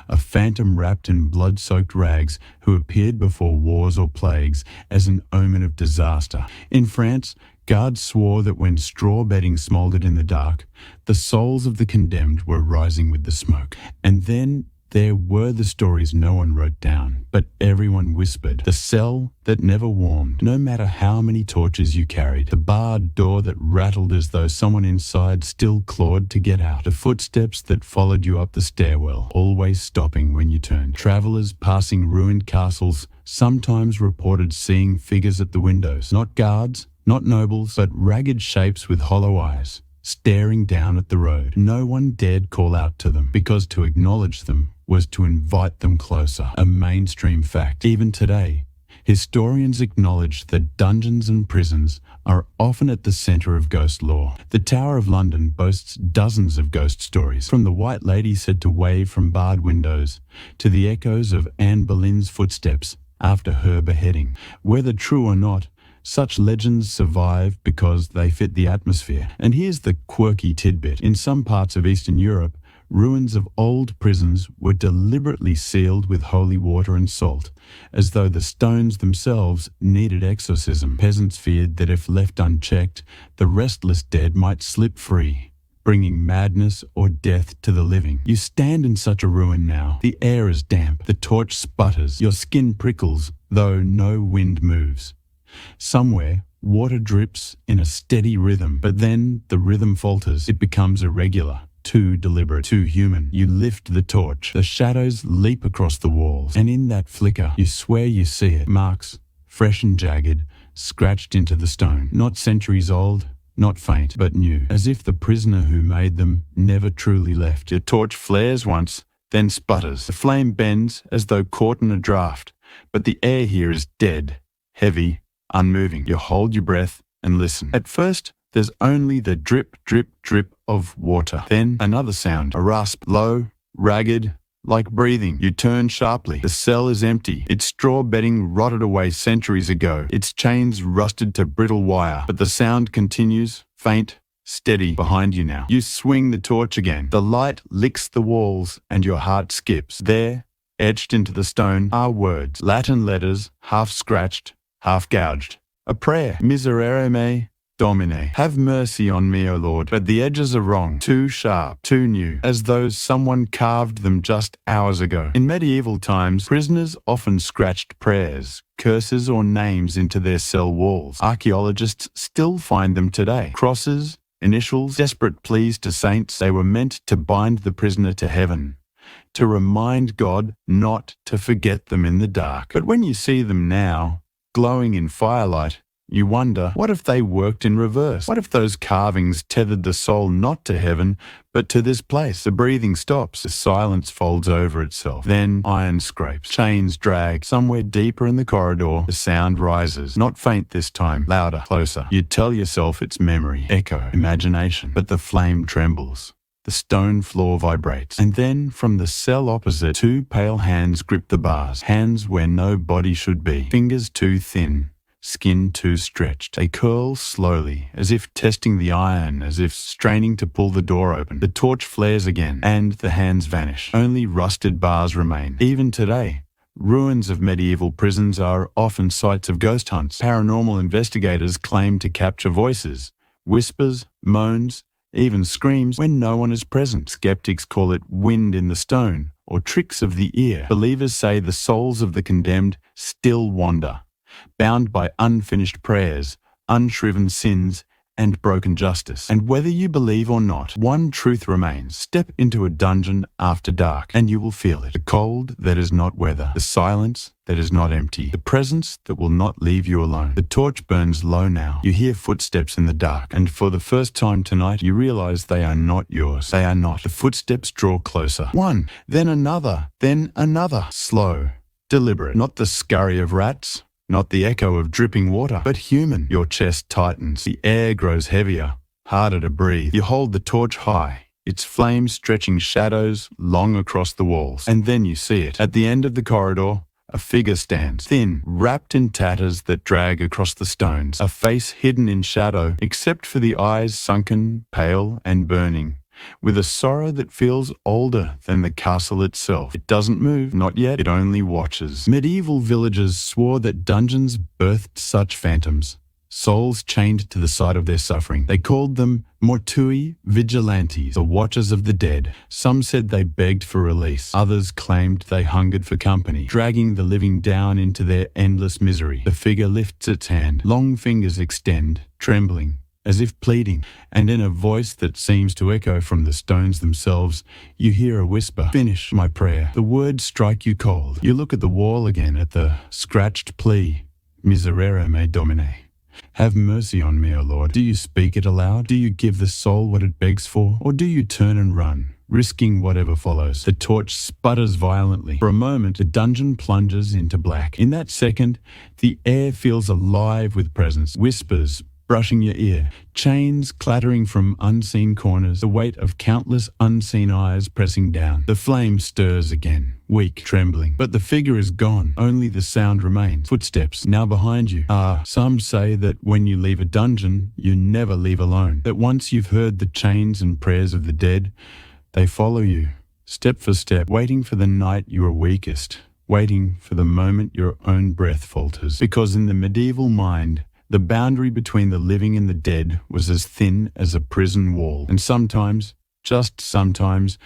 a phantom wrapped in blood-soaked rags who appeared before wars or plagues as an omen of disaster. In France, guards swore that when straw bedding smouldered in the dark, the souls of the condemned were rising with the smoke. And then there were the stories no one wrote down, but everyone whispered. The cell that never warmed, no matter how many torches you carried. The barred door that rattled as though someone inside still clawed to get out. The footsteps that followed you up the stairwell, always stopping when you turned. Travelers passing ruined castles sometimes reported seeing figures at the windows. Not guards, not nobles, but ragged shapes with hollow eyes, staring down at the road. No one dared call out to them, because to acknowledge them was to invite them closer. A mainstream fact. Even today, historians acknowledge that dungeons and prisons are often at the centre of ghost lore. The Tower of London boasts dozens of ghost stories, from the White Lady said to wave from barred windows, to the echoes of Anne Boleyn's footsteps after her beheading. Whether true or not, such legends survive because they fit the atmosphere. And here's the quirky tidbit. In some parts of Eastern Europe, ruins of old prisons were deliberately sealed with holy water and salt, as though the stones themselves needed exorcism. Peasants feared that if left unchecked, the restless dead might slip free, bringing madness or death to the living. You stand in such a ruin now. The air is damp, the torch sputters, your skin prickles, though no wind moves. Somewhere, water drips in a steady rhythm, but then the rhythm falters. It becomes irregular, too deliberate, too human. You lift the torch. The shadows leap across the walls, and in that flicker, you swear you see it. Marks, fresh and jagged, scratched into the stone. Not centuries old, not faint, but new, as if the prisoner who made them never truly left. Your torch flares once, then sputters. The flame bends as though caught in a draught, but the air here is dead, heavy, unmoving. You hold your breath and listen. At first, there's only the drip, drip, drip of water. Then another sound, a rasp, low, ragged, like breathing. You turn sharply. The cell is empty. Its straw bedding rotted away centuries ago. Its chains rusted to brittle wire. But the sound continues, faint, steady, behind you now. You swing the torch again. The light licks the walls and your heart skips. There, etched into the stone, are words, Latin letters, half scratched, half gouged. A prayer. Miserere me, Domine. Have mercy on me, O Lord. But the edges are wrong. Too sharp. Too new. As though someone carved them just hours ago. In medieval times, prisoners often scratched prayers, curses or names into their cell walls. Archaeologists still find them today. Crosses, initials, desperate pleas to saints. They were meant to bind the prisoner to heaven, to remind God not to forget them in the dark. But when you see them now, glowing in firelight, you wonder, what if they worked in reverse? What if those carvings tethered the soul not to heaven, but to this place? The breathing stops. The silence folds over itself. Then iron scrapes. Chains drag. Somewhere deeper in the corridor, the sound rises. Not faint this time. Louder. Closer. You tell yourself it's memory, echo, imagination. But the flame trembles. The stone floor vibrates. And then, from the cell opposite, two pale hands grip the bars. Hands where no body should be. Fingers too thin. Skin too stretched. They curl slowly, as if testing the iron, as if straining to pull the door open. The torch flares again, and the hands vanish. Only rusted bars remain. Even today, ruins of medieval prisons are often sites of ghost hunts. Paranormal investigators claim to capture voices, whispers, moans, even screams when no one is present. Skeptics call it wind in the stone, or tricks of the ear. Believers say the souls of the condemned still wander, bound by unfinished prayers, unshriven sins, and broken justice. And whether you believe or not, one truth remains. Step into a dungeon after dark, and you will feel it. The cold that is not weather, the silence that is not empty, the presence that will not leave you alone. The torch burns low now. You hear footsteps in the dark, and for the first time tonight, you realize they are not yours. They are not. The footsteps draw closer. One, then another, slow, deliberate. Not the scurry of rats, not the echo of dripping water, but human. Your chest tightens. The air grows heavier, harder to breathe. You hold the torch high, its flame stretching shadows long across the walls. And then you see it. At the end of the corridor, a figure stands, thin, wrapped in tatters that drag across the stones. A face hidden in shadow, except for the eyes sunken, pale, and burning, with a sorrow that feels older than the castle itself. It doesn't move, not yet, it only watches. Medieval villagers swore that dungeons birthed such phantoms, souls chained to the site of their suffering. They called them mortui vigilantes, the watchers of the dead. Some said they begged for release. Others claimed they hungered for company, dragging the living down into their endless misery. The figure lifts its hand. Long fingers extend, trembling, as if pleading, and in a voice that seems to echo from the stones themselves, you hear a whisper, "Finish my prayer." The words strike you cold. You look at the wall again, at the scratched plea, "Miserere me, Domine." Have mercy on me, O Lord. Do you speak it aloud? Do you give the soul what it begs for? Or do you turn and run, risking whatever follows? The torch sputters violently. For a moment, the dungeon plunges into black. In that second, the air feels alive with presence. Whispers, brushing your ear, chains clattering from unseen corners, the weight of countless unseen eyes pressing down. The flame stirs again, weak, trembling, but the figure is gone. Only the sound remains. Footsteps now behind you. Some say that when you leave a dungeon, you never leave alone. That once you've heard the chains and prayers of the dead, they follow you, step for step, waiting for the night you are weakest, waiting for the moment your own breath falters. Because in the medieval mind, the boundary between the living and the dead was as thin as a prison wall. And sometimes, just sometimes,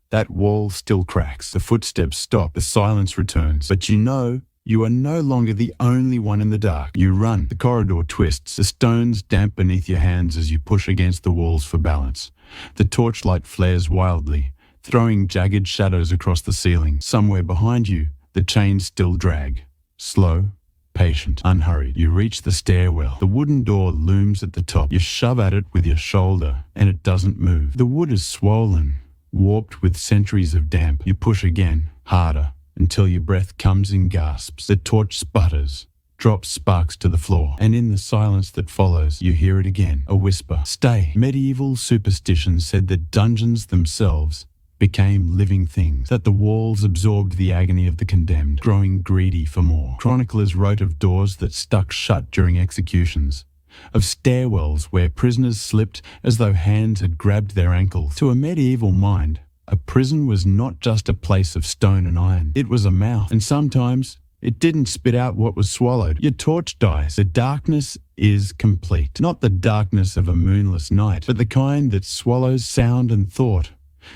that wall still cracks. The footsteps stop, the silence returns. But you know you are no longer the only one in the dark. You run. The corridor twists. The stones damp beneath your hands as you push against the walls for balance. The torchlight flares wildly, throwing jagged shadows across the ceiling. Somewhere behind you, the chains still drag. Slow, patient, unhurried. You reach the stairwell. The wooden door looms at the top. You shove at it with your shoulder, and it doesn't move. The wood is swollen, warped with centuries of damp. You push again, harder, until your breath comes in gasps. The torch sputters, drops sparks to the floor, and in the silence that follows, you hear it again, a whisper. Stay. Medieval superstition said that dungeons themselves became living things, that the walls absorbed the agony of the condemned, growing greedy for more. Chroniclers wrote of doors that stuck shut during executions, of stairwells where prisoners slipped as though hands had grabbed their ankles. To a medieval mind, a prison was not just a place of stone and iron. It was a mouth, and sometimes it didn't spit out what was swallowed. Your torch dies. The darkness is complete. Not the darkness of a moonless night, but the kind that swallows sound and thought.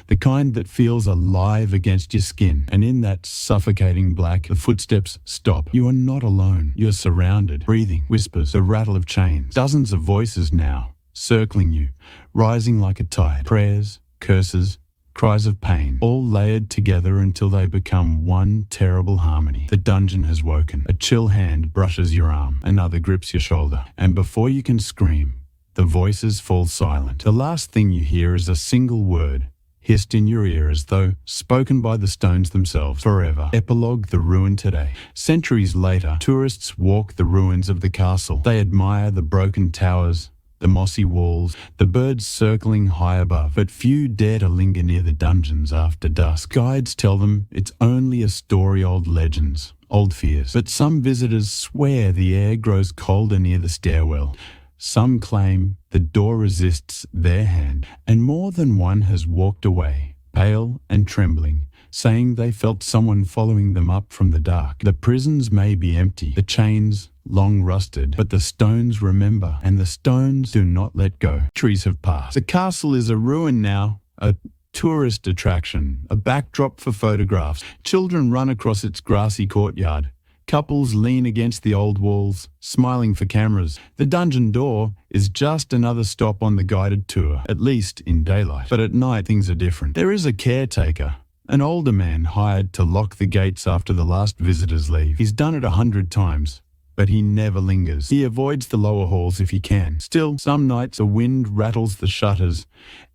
The kind that feels alive against your skin. And in that suffocating black, the footsteps stop. You are not alone. You're surrounded. Breathing, whispers, the rattle of chains. Dozens of voices now, circling you, rising like a tide. Prayers, curses, cries of pain, all layered together until they become one terrible harmony. The dungeon has woken. A chill hand brushes your arm. Another grips your shoulder. And before you can scream, the voices fall silent. The last thing you hear is a single word, hissed in your ear as though spoken by the stones themselves. Forever. Epilogue: the ruin today. Centuries later, tourists walk the ruins of the castle. They admire the broken towers, the mossy walls, the birds circling high above, but few dare to linger near the dungeons after dusk. Guides tell them it's only a story, old legends, old fears. But some visitors swear the air grows colder near the stairwell. Some claim the door resists their hand, and more than one has walked away, pale and trembling, saying they felt someone following them up from the dark. The prisons may be empty, the chains long rusted, but the stones remember, and the stones do not let go. Trees have passed. The castle is a ruin now, a tourist attraction, a backdrop for photographs. Children run across its grassy courtyard. Couples lean against the old walls, smiling for cameras. The dungeon door is just another stop on the guided tour, at least in daylight. But at night, things are different. There is a caretaker, an older man hired to lock the gates after the last visitors leave. He's done it 100 times. But he never lingers. He avoids the lower halls if he can. Still, some nights a wind rattles the shutters,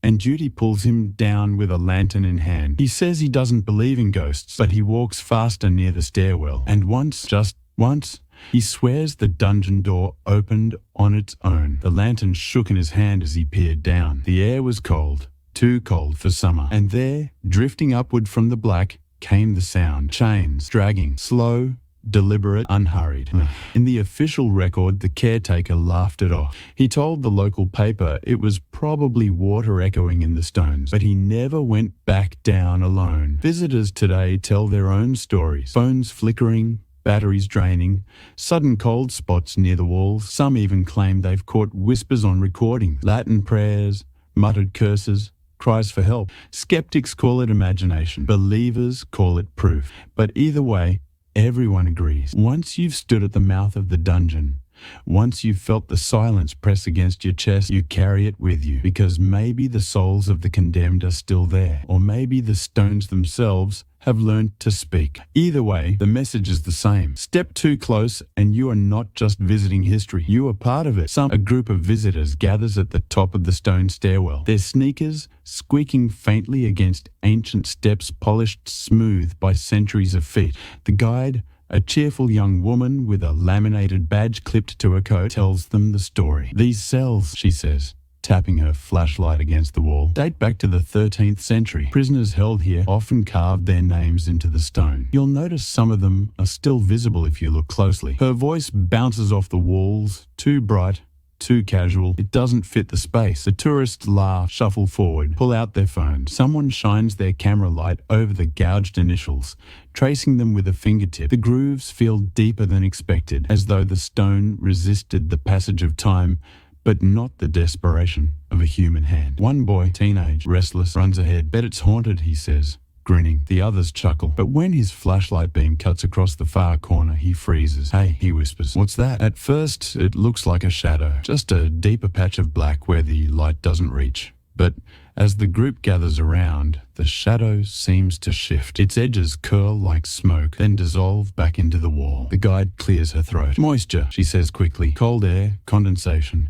and duty pulls him down with a lantern in hand. He says he doesn't believe in ghosts, but he walks faster near the stairwell. And once, just once, he swears the dungeon door opened on its own. The lantern shook in his hand as he peered down. The air was cold, too cold for summer. And there, drifting upward from the black, came the sound. Chains dragging, slow, deliberate, unhurried. In the official record, the caretaker laughed it off. He told the local paper it was probably water echoing in the stones, but he never went back down alone. Visitors today tell their own stories. Phones flickering, batteries draining, sudden cold spots near the walls. Some even claim they've caught whispers on recording, Latin prayers, muttered curses, cries for help. Skeptics call it imagination. Believers call it proof. But either way, everyone agrees. Once you've stood at the mouth of the dungeon, once you've felt the silence press against your chest, you carry it with you, because maybe the souls of the condemned are still there, or maybe the stones themselves have learned to speak. Either way, the message is the same. Step too close and you are not just visiting history, you are part of it. A group of visitors gathers at the top of the stone stairwell, their sneakers squeaking faintly against ancient steps polished smooth by centuries of feet. The guide A cheerful young woman with a laminated badge clipped to her coat tells them the story. These cells, she says, tapping her flashlight against the wall, date back to the 13th century. Prisoners held here often carved their names into the stone. You'll notice some of them are still visible if you look closely. Her voice bounces off the walls, too bright, too casual. It doesn't fit the space. The tourists laugh, shuffle forward, pull out their phones. Someone shines their camera light over the gouged initials, tracing them with a fingertip. The grooves feel deeper than expected, as though the stone resisted the passage of time, but not the desperation of a human hand. One boy, teenage, restless, runs ahead. Bet it's haunted, he says, grinning. The others chuckle. But when his flashlight beam cuts across the far corner, he freezes. Hey, he whispers. What's that? At first, it looks like a shadow. Just a deeper patch of black where the light doesn't reach. But as the group gathers around, the shadow seems to shift. Its edges curl like smoke, then dissolve back into the wall. The guide clears her throat. Moisture, she says quickly. Cold air, condensation.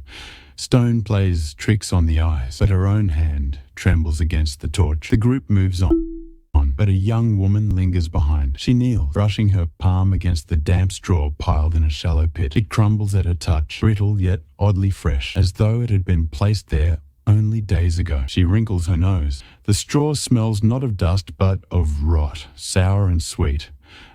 Stone plays tricks on the eyes, but her own hand trembles against the torch. The group moves on, but a young woman lingers behind. She kneels, brushing her palm against the damp straw piled in a shallow pit. It crumbles at her touch, brittle yet oddly fresh, as though it had been placed there only days ago. She wrinkles her nose. The straw smells not of dust, but of rot, sour and sweet,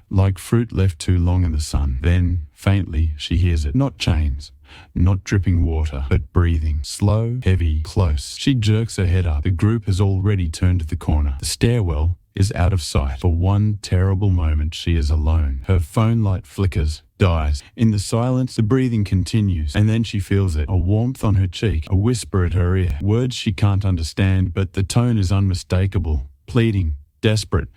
like fruit left too long in the sun. Then, faintly, she hears it. Not chains, not dripping water, but breathing. Slow, heavy, close. She jerks her head up. The group has already turned to the corner. The stairwell is out of sight. For one terrible moment, she is alone. Her phone light flickers, dies. In the silence, the breathing continues, and then she feels it. A warmth on her cheek, a whisper at her ear. Words she can't understand, but the tone is unmistakable, pleading, desperate,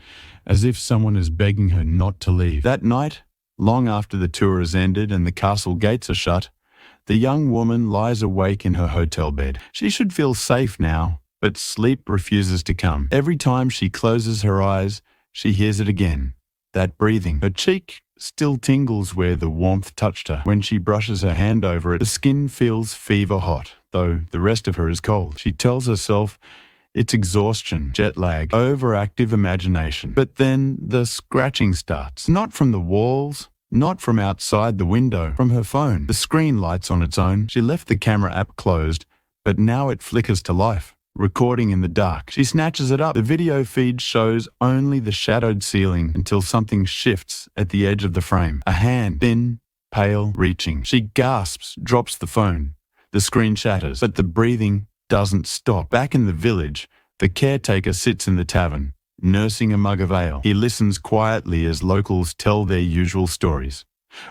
as if someone is begging her not to leave. That night, long after the tour has ended and the castle gates are shut, the young woman lies awake in her hotel bed. She should feel safe now, but sleep refuses to come. Every time she closes her eyes, she hears it again. That breathing. Her cheek still tingles where the warmth touched her. When she brushes her hand over it, the skin feels fever hot, though the rest of her is cold. She tells herself it's exhaustion, jet lag, overactive imagination. But then the scratching starts. Not from the walls, not from outside the window, from her phone. The screen lights on its own. She left the camera app closed, but now it flickers to life, recording in the dark. She snatches it up. The video feed shows only the shadowed ceiling until something shifts at the edge of the frame. A hand, thin, pale, reaching. She gasps, drops the phone. The screen shatters, but the breathing doesn't stop. Back in the village, the caretaker sits in the tavern, nursing a mug of ale. He listens quietly as locals tell their usual stories,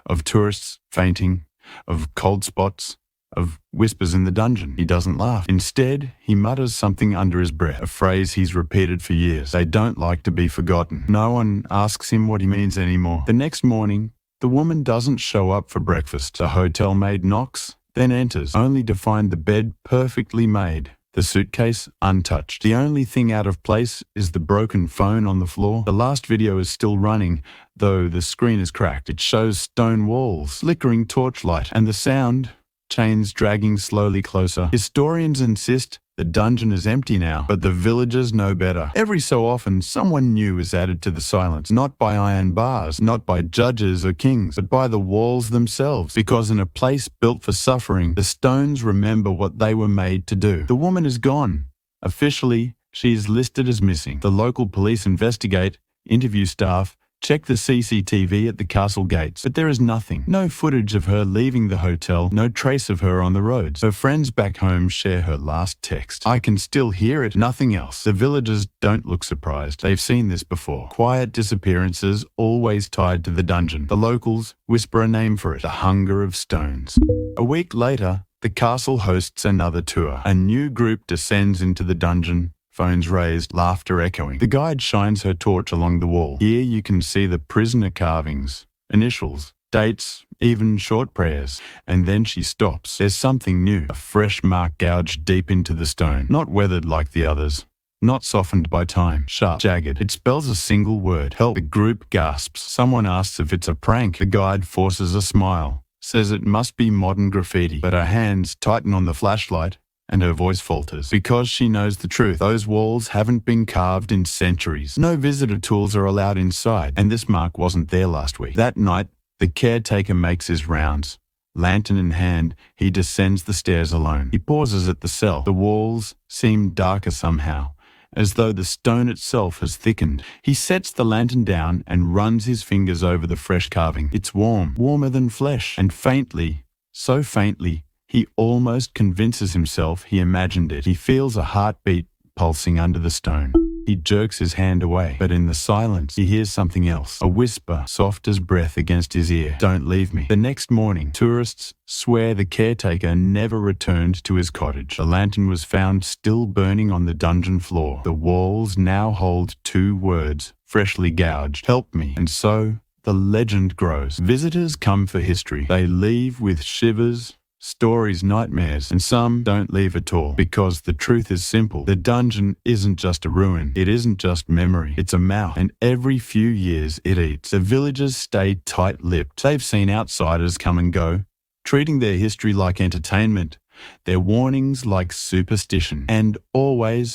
of tourists fainting, of cold spots, of whispers in the dungeon. He doesn't laugh. Instead, he mutters something under his breath, a phrase he's repeated for years. They don't like to be forgotten. No one asks him what he means anymore. The next morning, the woman doesn't show up for breakfast. The hotel maid knocks, then enters, only to find the bed perfectly made, the suitcase untouched. The only thing out of place is the broken phone on the floor. The last video is still running, though the screen is cracked. It shows stone walls, flickering torchlight, and the sound, chains dragging slowly closer. Historians insist the dungeon is empty now, but the villagers know better. Every so often, someone new is added to the silence, not by iron bars, not by judges or kings, but by the walls themselves, because in a place built for suffering, the stones remember what they were made to do. The woman is gone. Officially, she is listed as missing. The local police investigate, interview staff, check the CCTV at the castle gates, but there is nothing. No footage of her leaving the hotel, no trace of her on the roads. Her friends back home share her last text. I can still hear it, nothing else. The villagers don't look surprised. They've seen this before. Quiet disappearances, always tied to the dungeon. The locals whisper a name for it, the hunger of stones. A week later, the castle hosts another tour. A new group descends into the dungeon, phones raised, laughter echoing. The guide shines her torch along the wall. Here you can see the prisoner carvings, initials, dates, even short prayers. And then she stops. There's something new, a fresh mark gouged deep into the stone, not weathered like the others, not softened by time, sharp, jagged. It spells a single word, help. The group gasps. Someone asks if it's a prank. The guide forces a smile, says it must be modern graffiti, but her hands tighten on the flashlight, and her voice falters because she knows the truth. Those walls haven't been carved in centuries. No visitor tools are allowed inside, and this mark wasn't there last week. That night, the caretaker makes his rounds. Lantern in hand, he descends the stairs alone. He pauses at the cell. The walls seem darker somehow, as though the stone itself has thickened. He sets the lantern down and runs his fingers over the fresh carving. It's warm, warmer than flesh, and faintly, so faintly, he almost convinces himself he imagined it. He feels a heartbeat pulsing under the stone. He jerks his hand away, but in the silence, he hears something else. A whisper, soft as breath against his ear. "Don't leave me." The next morning, tourists swear the caretaker never returned to his cottage. The lantern was found still burning on the dungeon floor. The walls now hold 2 words, freshly gouged: "Help me." And so, the legend grows. Visitors come for history. They leave with shivers, stories, nightmares, and some don't leave at all, because the truth is simple. The dungeon isn't just a ruin. It isn't just memory. It's a mouth, and every few years it eats. The villagers stay tight-lipped. They've seen outsiders come and go, treating their history like entertainment, their warnings like superstition, and always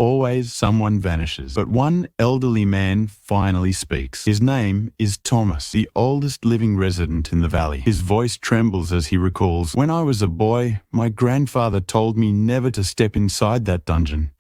someone vanishes. But one elderly man finally speaks. His name is Thomas, the oldest living resident in the valley. His voice trembles as he recalls, "When I was a boy, my grandfather told me never to step inside that dungeon.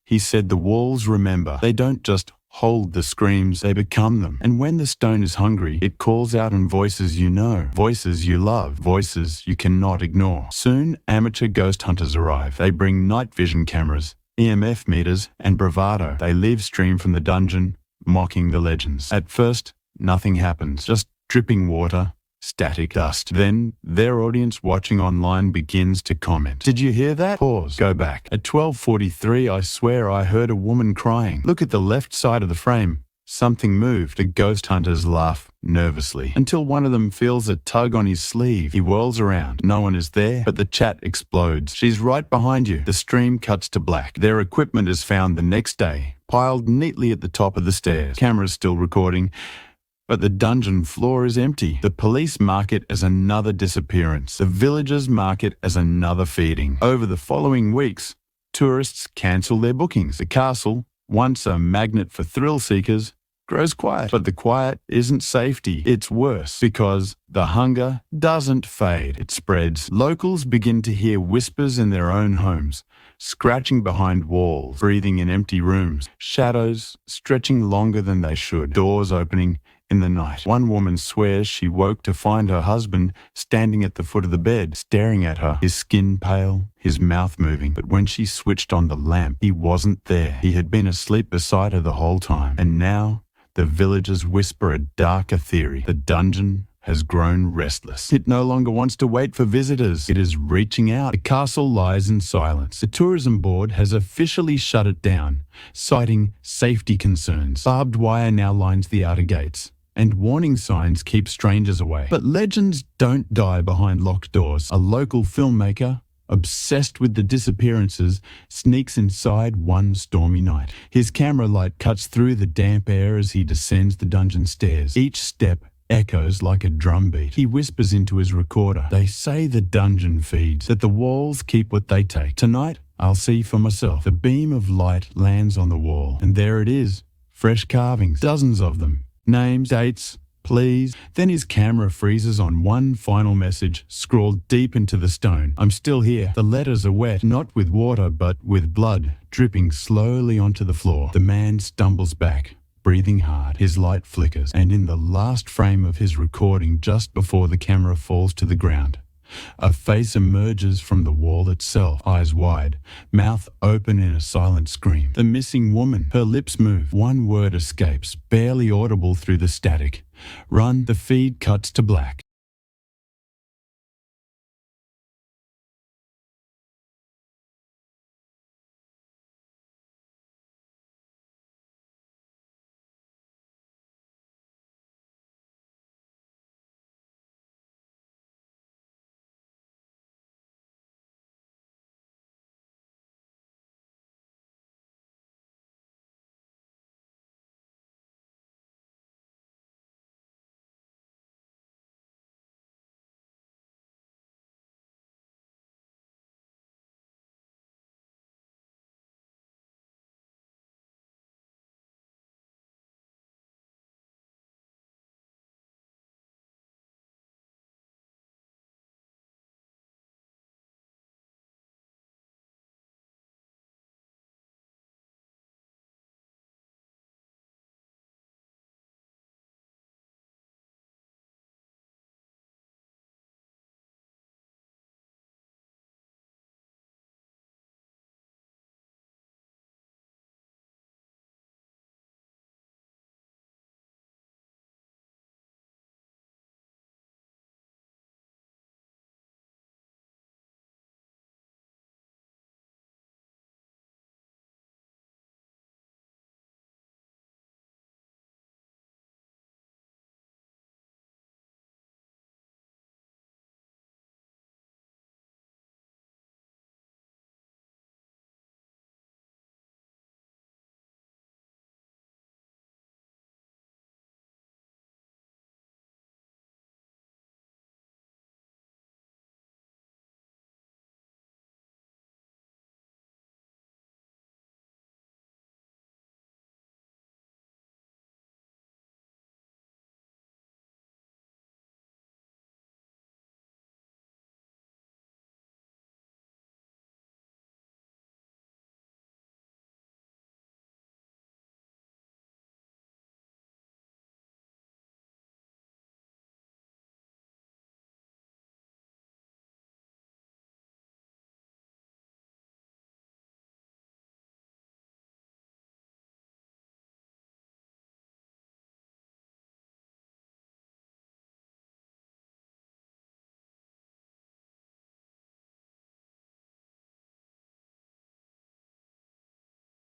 He said the walls remember. They don't just hold the screams, they become them. And when the stone is hungry, it calls out in voices you know, voices you love, voices you cannot ignore." Soon, amateur ghost hunters arrive. They bring night vision cameras, EMF meters, and bravado. They live stream from the dungeon, mocking the legends. At first, nothing happens, just dripping water, static, dust. Then, their audience watching online begins to comment. "Did you hear that? Pause. Go back. At 12:43, I swear I heard a woman crying. Look at the left side of the frame. Something moved." The ghost hunters laugh nervously until one of them feels a tug on his sleeve. He whirls around. No one is there, but the chat explodes. "She's right behind you." The stream cuts to black. Their equipment is found the next day, piled neatly at the top of the stairs. Cameras still recording, but the dungeon floor is empty. The police mark it as another disappearance. The villagers mark it as another feeding. Over the following weeks, tourists cancel their bookings. The castle, once a magnet for thrill seekers, grows quiet. But the quiet isn't safety. It's worse, because the hunger doesn't fade. It spreads. Locals begin to hear whispers in their own homes, scratching behind walls, breathing in empty rooms, shadows stretching longer than they should, doors opening in the night. One woman swears she woke to find her husband standing at the foot of the bed, staring at her, his skin pale, his mouth moving. But when she switched on the lamp, he wasn't there. He had been asleep beside her the whole time. And now, the villagers whisper a darker theory. The dungeon has grown restless. It no longer wants to wait for visitors. It is reaching out. The castle lies in silence. The tourism board has officially shut it down, citing safety concerns. Barbed wire now lines the outer gates, and warning signs keep strangers away. But legends don't die behind locked doors. A local filmmaker, obsessed with the disappearances, sneaks inside one stormy night. His camera light cuts through the damp air as he descends the dungeon stairs. Each step echoes like a drumbeat. He whispers into his recorder. "They say the dungeon feeds, that the walls keep what they take. Tonight, I'll see for myself." The beam of light lands on the wall, and there it is. Fresh carvings, dozens of them. Names, dates, please. Then his camera freezes on one final message, scrawled deep into the stone. "I'm still here." The letters are wet, not with water, but with blood, dripping slowly onto the floor. The man stumbles back, breathing hard. His light flickers, and in the last frame of his recording, just before the camera falls to the ground, a face emerges from the wall itself, eyes wide, mouth open in a silent scream. The missing woman. Her lips move. One word escapes, barely audible through the static. "Run." The feed cuts to black.